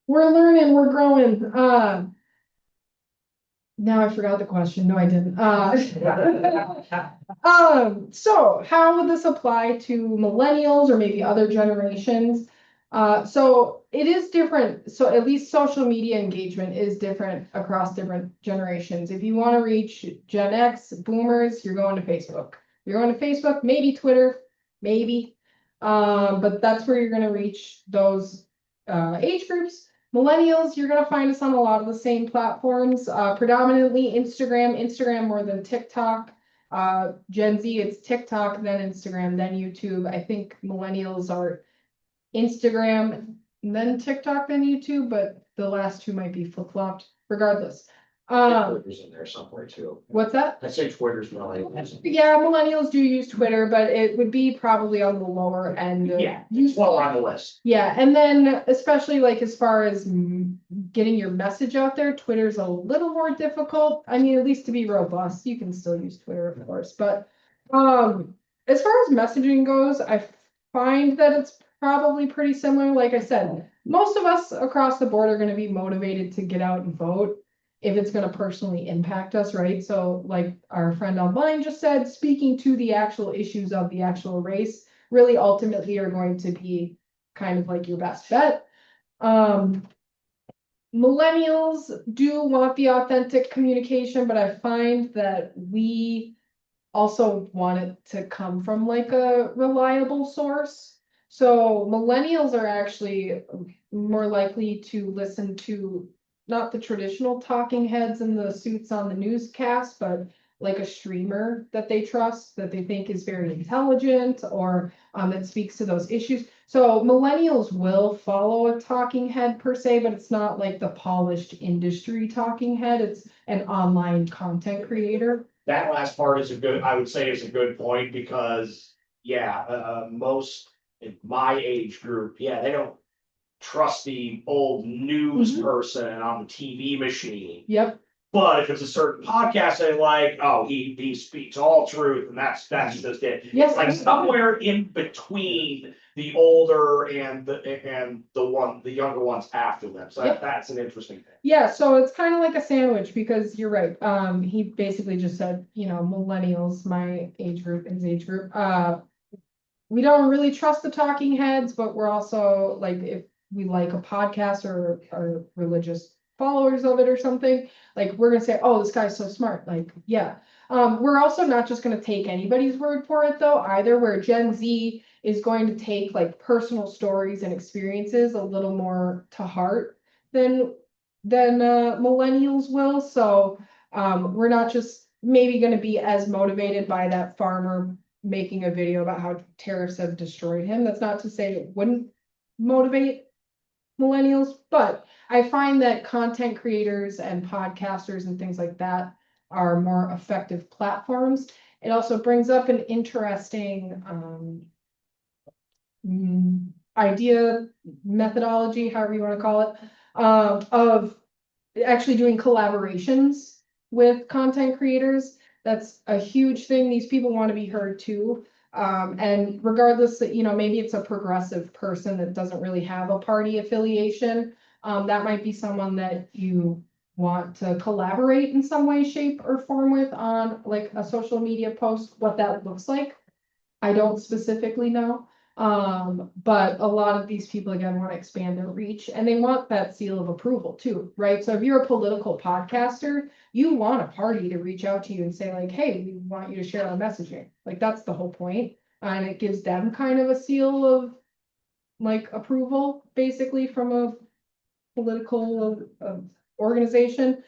Speaker 1: we're learning, we're growing. Now I forgot the question. No, I didn't. So how would this apply to millennials or maybe other generations? So it is different. So at least social media engagement is different across different generations. If you want to reach Gen X, boomers, you're going to Facebook. You're going to Facebook, maybe Twitter, maybe. But that's where you're going to reach those age groups. Millennials, you're going to find us on a lot of the same platforms, predominantly Instagram more than TikTok. Gen Z, it's TikTok, then Instagram, then YouTube. I think millennials are Instagram, then TikTok, then YouTube, but the last two might be flip-flopped. Regardless.
Speaker 3: Twitter's in there somewhere too.
Speaker 1: What's that?
Speaker 3: I say Twitter's really.
Speaker 1: Yeah, millennials do use Twitter, but it would be probably on the lower end.
Speaker 3: Yeah, it's well on the list.
Speaker 1: Yeah, and then especially like as far as getting your message out there, Twitter's a little more difficult. I mean, at least to be robust, you can still use Twitter, of course. But as far as messaging goes, I find that it's probably pretty similar. Like I said, most of us across the board are going to be motivated to get out and vote if it's going to personally impact us, right? So like our friend online just said, speaking to the actual issues of the actual race really ultimately are going to be kind of like your best bet. Millennials do want the authentic communication, but I find that we also want it to come from like a reliable source. So millennials are actually more likely to listen to not the traditional talking heads in the suits on the newscast, but like a streamer that they trust, that they think is very intelligent, or that speaks to those issues. So millennials will follow a talking head per se, but it's not like the polished industry talking head. It's an online content creator.
Speaker 3: That last part is I would say is a good point because, yeah, most in my age group, yeah, they don't trust the old news
Speaker 1: Mhm.
Speaker 3: person on the TV machine.
Speaker 1: Yep.
Speaker 3: But if it's a certain podcast they like, oh, he speaks all truth, and that's just it.
Speaker 1: Yes.
Speaker 3: It's like somewhere in between the older and the younger ones after them. So
Speaker 1: Yep.
Speaker 3: that's an interesting thing.
Speaker 1: Yeah, so it's kind of like a sandwich because you're right. He basically just said, millennials, my age group, his age group. We don't really trust the talking heads, but we're also like, if we like a podcast or are religious followers of it or something, like we're gonna say, oh, this guy's so smart. Like, yeah. We're also not just gonna take anybody's word for it though, either, where Gen Z is going to take like personal stories and experiences a little more to heart than millennials will. So we're not just maybe going to be as motivated by that farmer making a video about how tariffs have destroyed him. That's not to say it wouldn't motivate millennials, but I find that content creators and podcasters and things like that are more effective platforms. It also brings up an interesting idea, methodology, however you want to call it, of actually doing collaborations with content creators. That's a huge thing. These people want to be heard too. And regardless that, maybe it's a progressive person that doesn't really have a party affiliation. That might be someone that you want to collaborate in some way, shape, or form with on like a social media post. What that looks like, I don't specifically know. But a lot of these people again want to expand their reach and they want that seal of approval too, right? So if you're a political podcaster, you want a party to reach out to you and say like, hey, we want you to share our messaging. Like that's the whole point. And it gives them kind of a seal of like approval, basically, from a political organization.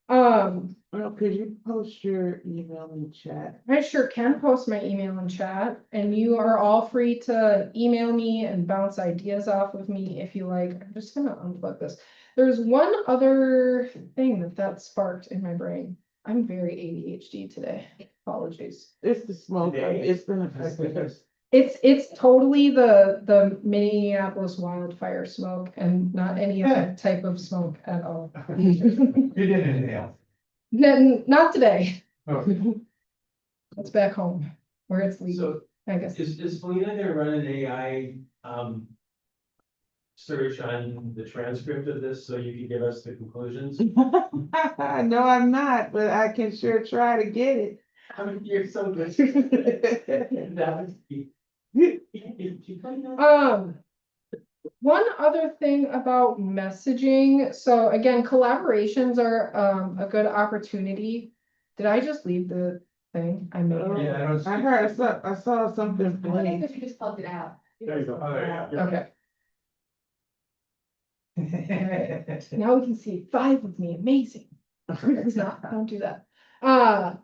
Speaker 6: Well, could you post your email in the chat?
Speaker 1: I sure can post my email in chat, and you are all free to email me and bounce ideas off of me if you like. I'm just gonna unplug this. There's one other thing that sparked in my brain. I'm very ADHD today. Apologies.
Speaker 6: It's the smoke. It's been affecting us.
Speaker 1: It's totally the Minneapolis wildfire smoke and not any other type of smoke at all.
Speaker 4: You didn't inhale.
Speaker 1: Not today.
Speaker 4: Oh.
Speaker 1: It's back home where it's legal, I guess.
Speaker 11: Is Felina gonna run an AI, search on the transcript of this so you can give us the conclusions?
Speaker 6: No, I'm not, but I can sure try to get it.
Speaker 11: I mean, you're so good. That would be.
Speaker 1: One other thing about messaging. So again, collaborations are a good opportunity. Did I just leave the thing? I may have.
Speaker 4: Yeah, I don't.
Speaker 6: I heard, I saw something
Speaker 1: I think
Speaker 6: funny.
Speaker 1: if you just plugged it out.
Speaker 2: There you go.
Speaker 4: Oh, there you go.
Speaker 1: Okay, now we can see 5 of me. Amazing. It's not, don't do that. Another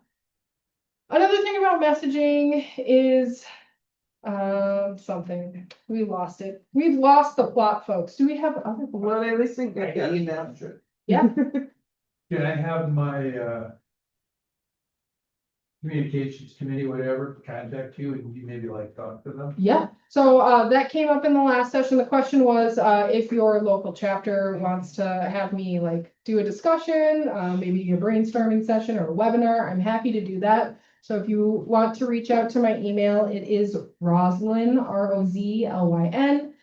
Speaker 1: thing about messaging is something. We lost it. We've lost the plot, folks. Do we have other?
Speaker 6: Well, at least we got the email.
Speaker 1: Yeah.
Speaker 4: Can I have my, communications committee, whatever, contact you and you maybe like talk to them?
Speaker 1: Yeah, so that came up in the last session. The question was if your local chapter wants to have me like do a discussion, maybe a brainstorming session or a webinar, I'm happy to do that. So if you want to reach out to my email, it is Rozlyn, ROZLYN,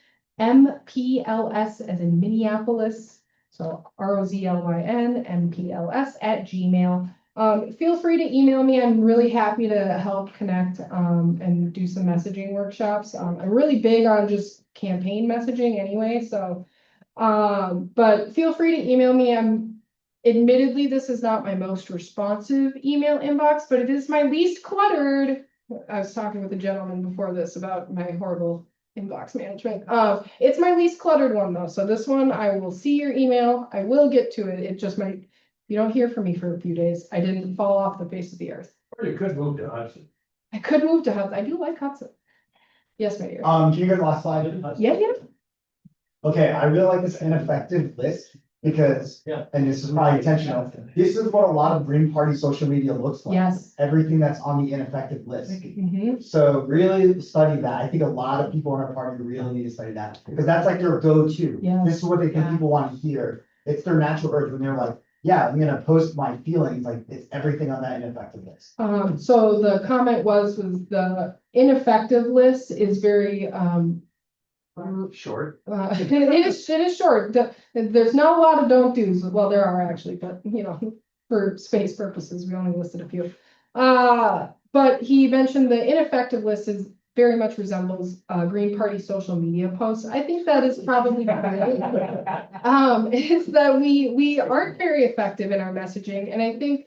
Speaker 1: MPLS as in Minneapolis. So ROZLYN, MPLS @gmail.com. Feel free to email me. I'm really happy to help connect and do some messaging workshops. I'm really big on just campaign messaging anyway, so but feel free to email me. I'm admittedly, this is not my most responsive email inbox, but it is my least cluttered. I was talking with a gentleman before this about my horrible inbox management. It's my least cluttered one though. So this one, I will see your email. I will get to it. It just might, you don't hear from me for a few days. I didn't fall off the face of the earth.
Speaker 11: Or you could move to Hudson.
Speaker 1: I could move to Hudson. I do like Hudson. Yes, my dear.
Speaker 9: Can you go to the last slide?
Speaker 1: Yeah, yeah.
Speaker 9: Okay, I really like this ineffective list because,
Speaker 11: Yeah.
Speaker 9: and this is probably intentional, this is what a lot of Green Party social media looks like.
Speaker 1: Yes.
Speaker 9: Everything that's on the ineffective list.
Speaker 1: Mhm.
Speaker 9: So really study that. I think a lot of people in our party really need to study that, because that's like their go-to.
Speaker 1: Yes.
Speaker 9: This is what they think
Speaker 1: Yeah.
Speaker 9: people want to hear. It's their natural urge when they're like, yeah, I'm gonna post my feelings, like it's everything on that ineffective list.
Speaker 1: So the comment was the ineffective list is very,
Speaker 11: Short.
Speaker 1: it is short. There's not a lot of don't do's. Well, there are actually, but you know, for space purposes, we only listed a few. But he mentioned the ineffective list is very much resembles Green Party social media posts. I think that is probably is that we aren't very effective in our messaging, and I think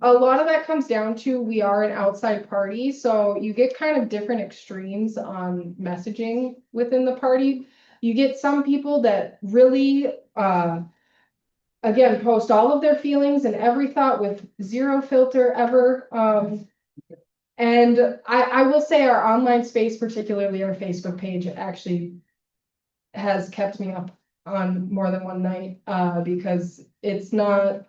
Speaker 1: a lot of that comes down to we are an outside party, so you get kind of different extremes on messaging within the party. You get some people that really, again, post all of their feelings and every thought with zero filter ever. And I will say our online space, particularly our Facebook page, actually has kept me up on more than one night, because it's not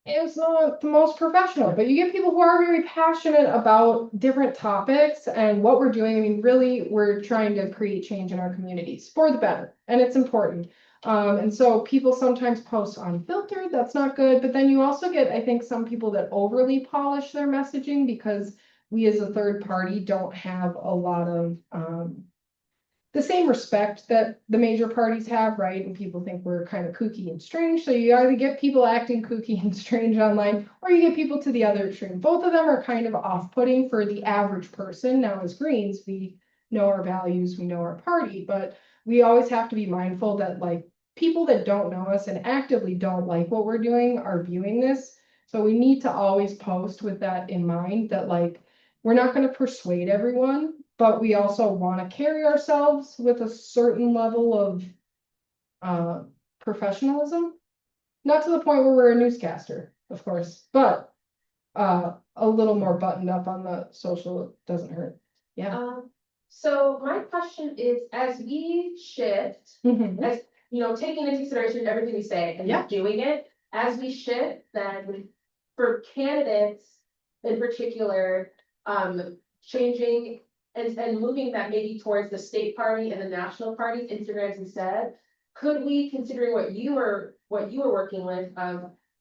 Speaker 1: the most professional, but you get people who are very passionate about different topics and what we're doing. I mean, really, we're trying to create change in our communities for the better, and it's important. And so people sometimes post unfiltered, that's not good, but then you also get, I think, some people that overly polish their messaging because we as a third party don't have a lot of the same respect that the major parties have, right? And people think we're kind of kooky and strange. So you either get people acting kooky and strange online, or you get people to the other extreme. Both of them are kind of off-putting for the average person. Now, as Greens, we know our values, we know our party, but we always have to be mindful that like people that don't know us and actively don't like what we're doing are viewing this. So we need to always post with that in mind, that like we're not going to persuade everyone, but we also want to carry ourselves with a certain level of professionalism. Not to the point where we're a newscaster, of course, but a little more buttoned up on the social doesn't hurt. Yeah.
Speaker 12: So my question is, as we shift,
Speaker 1: Mhm.
Speaker 12: as you know, taking into consideration everything we say and
Speaker 1: Yeah.
Speaker 12: doing it, as we shift, then for candidates in particular, changing and moving that maybe towards the state party and the national parties, Instagrams instead, could we, considering what you were working with,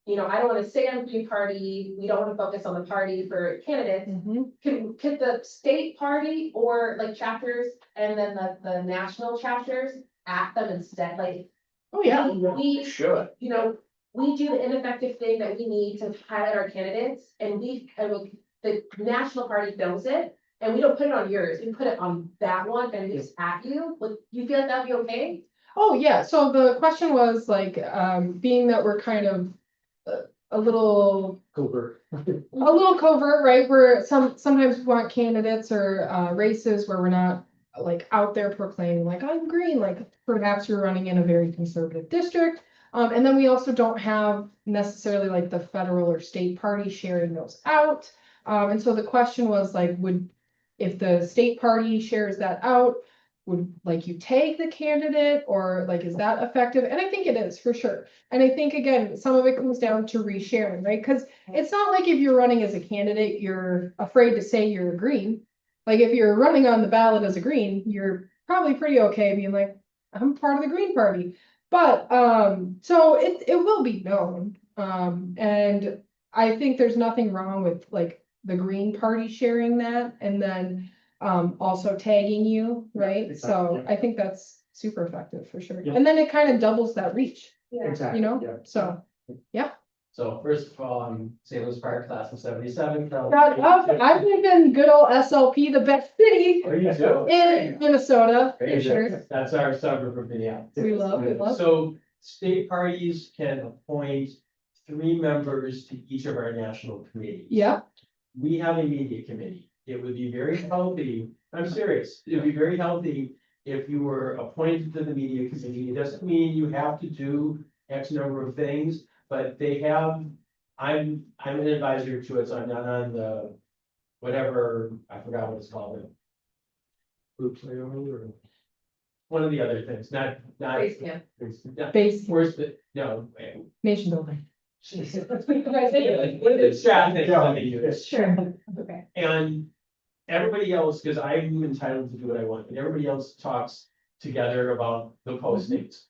Speaker 12: you know, I don't want to say I'm Green Party, we don't want to focus on the party for candidates. Could the state party or like chapters and then the national chapters at them instead? Like,
Speaker 1: Oh yeah.
Speaker 12: we
Speaker 3: Should.
Speaker 12: you know, we do the ineffective thing that we need to highlight our candidates, and the national party knows it, and we don't put it on yours, we put it on that one and it's at you. Would you feel like that'd be okay?
Speaker 1: Oh yeah. So the question was like, being that we're kind of a little
Speaker 11: Covert.
Speaker 1: right? Where sometimes we want candidates or races where we're not like out there proclaiming like I'm green, like perhaps you're running in a very conservative district. And then we also don't have necessarily like the federal or state party sharing those out. And so the question was like, if the state party shares that out, would like you tag the candidate, or like is that effective? And I think it is for sure. And I think again, some of it comes down to resharing, right? Because it's not like if you're running as a candidate, you're afraid to say you're a green. Like if you're running on the ballot as a green, you're probably pretty okay being like, I'm part of the Green Party. But so it will be known. And I think there's nothing wrong with like the Green Party sharing that and then also tagging you, right?
Speaker 2: exactly.
Speaker 1: So I think that's super effective for sure.
Speaker 2: Yeah.
Speaker 1: And then it kind of doubles that reach,
Speaker 2: Exactly.
Speaker 1: you know?
Speaker 2: Yeah.
Speaker 1: So
Speaker 11: So first of all, I'm St. Louis Fire Class of 77.
Speaker 1: I've lived in good old SLP, the best city
Speaker 11: There you go.
Speaker 1: in Minnesota,
Speaker 11: There
Speaker 1: for
Speaker 11: you
Speaker 1: sure.
Speaker 11: go. That's our suburb of Minneapolis.
Speaker 1: We love.
Speaker 11: So state parties can appoint 3 members to each of our national committees.
Speaker 1: Yeah,
Speaker 11: We have a media committee. It would be very healthy, I'm serious, it would be very healthy if you were appointed to the media committee. It doesn't mean you have to do X number of things, but they have, I'm an advisor to it, so I'm not on the, whatever, I forgot what it's called. Groups, or one of the other things, not.
Speaker 12: Base camp.
Speaker 1: base,
Speaker 11: Where's the, no.
Speaker 1: nation building.
Speaker 11: It's traffic, let me use.
Speaker 1: Sure, okay.
Speaker 11: And everybody else, because I'm entitled to do what I want, and everybody else talks together about the postings.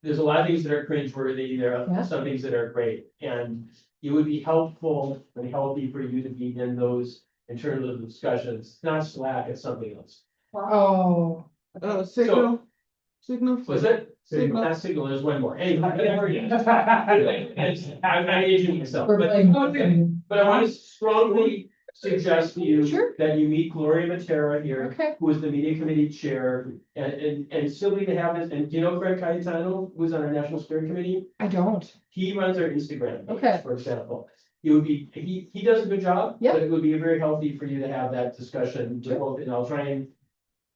Speaker 11: There's a lot of things that are cringeworthy, there
Speaker 1: Yeah.
Speaker 11: are some things that are great, and it would be helpful and healthy for you to be in those in terms of discussions, not Slack, it's something else.
Speaker 1: Oh,
Speaker 6: Signal. Signal.
Speaker 11: Was it?
Speaker 6: Signal.
Speaker 11: Not Signal, there's one more. Anyway, I'm aging myself,
Speaker 1: we're
Speaker 11: but.
Speaker 1: like-
Speaker 11: But I want to strongly suggest to you
Speaker 1: Sure.
Speaker 11: that you meet Gloria Matera here,
Speaker 1: okay,
Speaker 11: who is the media committee chair, and silly to have this, and do you know Fred Cayetano, who's on our national steering committee?
Speaker 1: I don't.
Speaker 11: He runs our Instagram page,
Speaker 1: Okay.
Speaker 11: for example. It would be, he does a good job.
Speaker 1: Yeah.
Speaker 11: But it would be very healthy for you to have that discussion, with both, and I'll try and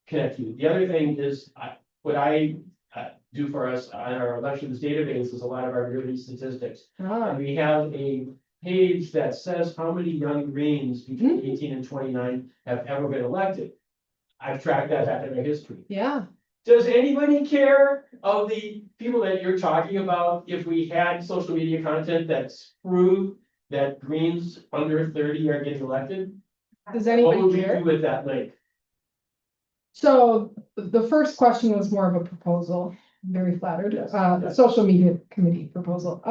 Speaker 11: connect you. The other thing is, what I do for us on our elections database is a lot of our yearly statistics.
Speaker 1: Ah,
Speaker 11: And we have a page that says how many young Greens between 18 and 29 have ever been elected. I've tracked that back in our history.
Speaker 1: yeah,
Speaker 11: Does anybody care of the people that you're talking about if we had social media content that's proved that Greens under 30 are getting elected?
Speaker 1: does
Speaker 11: What
Speaker 1: anybody
Speaker 11: would you
Speaker 1: care?
Speaker 11: do with that link?
Speaker 1: So the first question was more of a proposal, very flattered,
Speaker 11: Yes,
Speaker 1: the
Speaker 11: yes.
Speaker 1: social media committee proposal.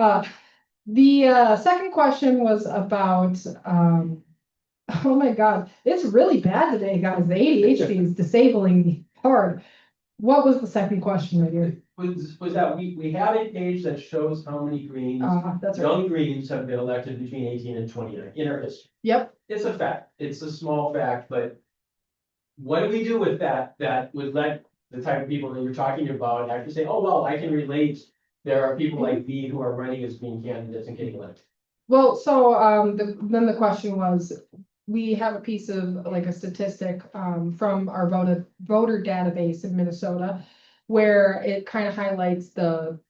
Speaker 1: The second question was about, oh my God, it's really bad today, guys. The ADHD is disabling me hard. What was the second question, my dear?
Speaker 11: Was that we have a page that shows how many Greens,
Speaker 1: That's right.
Speaker 11: young Greens have been elected between 18 and 29 in our history.
Speaker 1: Yep,
Speaker 11: It's a fact, it's a small fact, but what do we do with that, that would let the type of people that you're talking about actually say, oh, well, I can relate. There are people like me who are running as being candidates and getting elected.
Speaker 1: well, so, then the question was, we have a piece of, like, a statistic, from our voter database in Minnesota, where it kind of highlights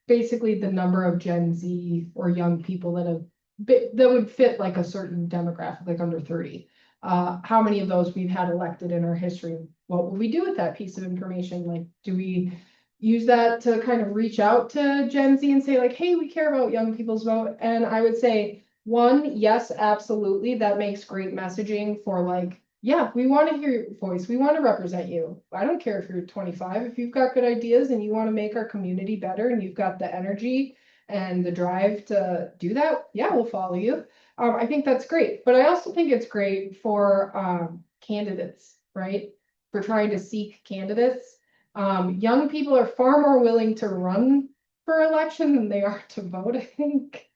Speaker 1: basically the number of Gen Z or young people that would fit like a certain demographic, like under 30. How many of those we've had elected in our history? What would we do with that piece of information? Like, do we use that to kind of reach out to Gen Z and say like, hey, we care about young people's vote? And I would say, one, yes, absolutely. That makes great messaging for like, yeah, we want to hear your voice. We want to represent you. I don't care if you're 25. If you've got good ideas and you want to make our community better and you've got the energy and the drive to do that, yeah, we'll follow you. I think that's great, but I also think it's great for candidates, right? For trying to seek candidates. Young people are far more willing to run for election than they are to vote, I think.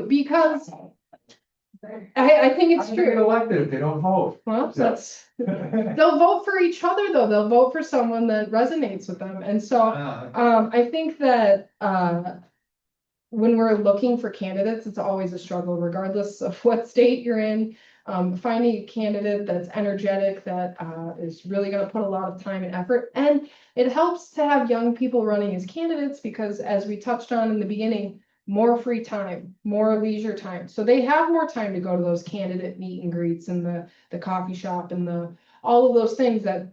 Speaker 1: Because I think it's
Speaker 4: How do they get
Speaker 1: true.
Speaker 4: elected if they don't vote?
Speaker 1: Well, they'll vote for each other though. They'll vote for someone that resonates with them. And so I think that when we're looking for candidates, it's always a struggle, regardless of what state you're in. Finding a candidate that's energetic, that is really going to put a lot of time and effort. And it helps to have young people running as candidates because, as we touched on in the beginning, more free time, more leisure time. So they have more time to go to those candidate meet and greets and the coffee shop and all of those things that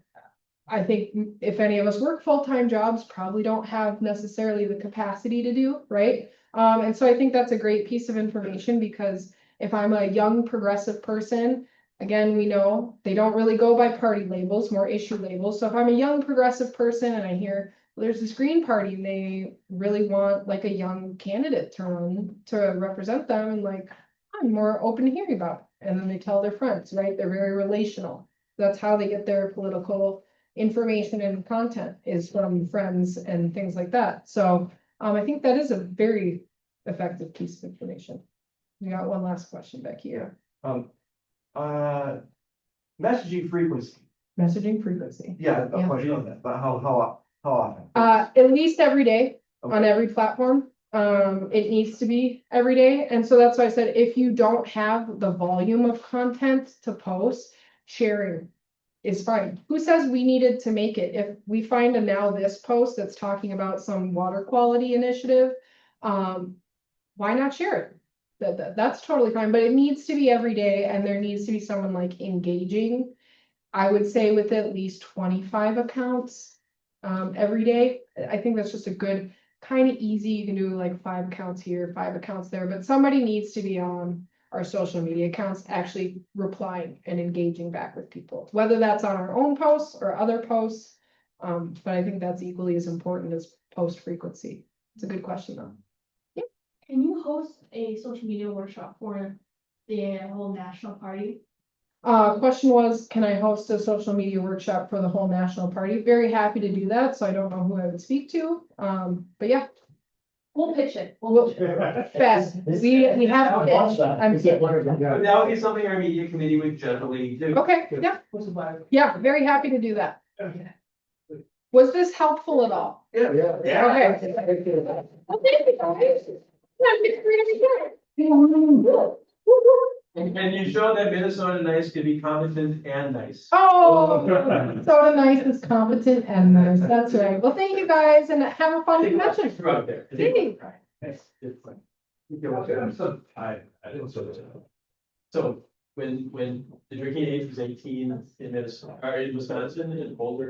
Speaker 1: I think if any of us work full-time jobs, probably don't have necessarily the capacity to do, right? And so I think that's a great piece of information because if I'm a young progressive person, again, we know they don't really go by party labels, more issue labels. So if I'm a young progressive person and I hear there's this Green Party and they really want like a young candidate to run to represent them, and like, I'm more open to hearing about it. And then they tell their friends, right? They're very relational. That's how they get their political information and content, is from friends and things like that. So I think that is a very effective piece of information. We got one last question back here.
Speaker 7: Messaging frequency.
Speaker 1: Messaging frequency.
Speaker 7: Yeah,
Speaker 1: Yeah.
Speaker 7: a question on that, but how often?
Speaker 1: At least every day on every platform. It needs to be every day, and so that's why I said, if you don't have the volume of content to post, sharing is fine. Who says we needed to make it? If we find a now this post that's talking about some water quality initiative, why not share it? That's totally fine, but it needs to be every day, and there needs to be someone like engaging. I would say with at least 25 accounts every day. I think that's just a good, kind of easy. You can do like 5 accounts here, 5 accounts there, but somebody needs to be on our social media accounts actually replying and engaging back with people, whether that's on our own posts or other posts. But I think that's equally as important as post frequency. It's a good question though.
Speaker 8: Can you host a social media workshop for the whole national party?
Speaker 1: Question was, can I host a social media workshop for the whole national party? Very happy to do that, so I don't know who I would speak to, but yeah.
Speaker 12: We'll pitch it.
Speaker 1: We'll, fast, we have. pitched. I'm kidding.
Speaker 11: That would be something our media committee would generally do.
Speaker 1: Okay, yeah, yeah, very happy to do that. Was this helpful at all?
Speaker 11: Yeah.
Speaker 1: Okay. Well, thank you guys.
Speaker 11: And you showed that Minnesota nice can be competent and nice.
Speaker 1: Oh, so nice is competent and nice, that's right. Well, thank you guys and have a fun convention.
Speaker 11: Throughout there.
Speaker 1: Thanks.
Speaker 11: So when the drinking age was 18 in Minnesota, or in Wisconsin, in Boulder,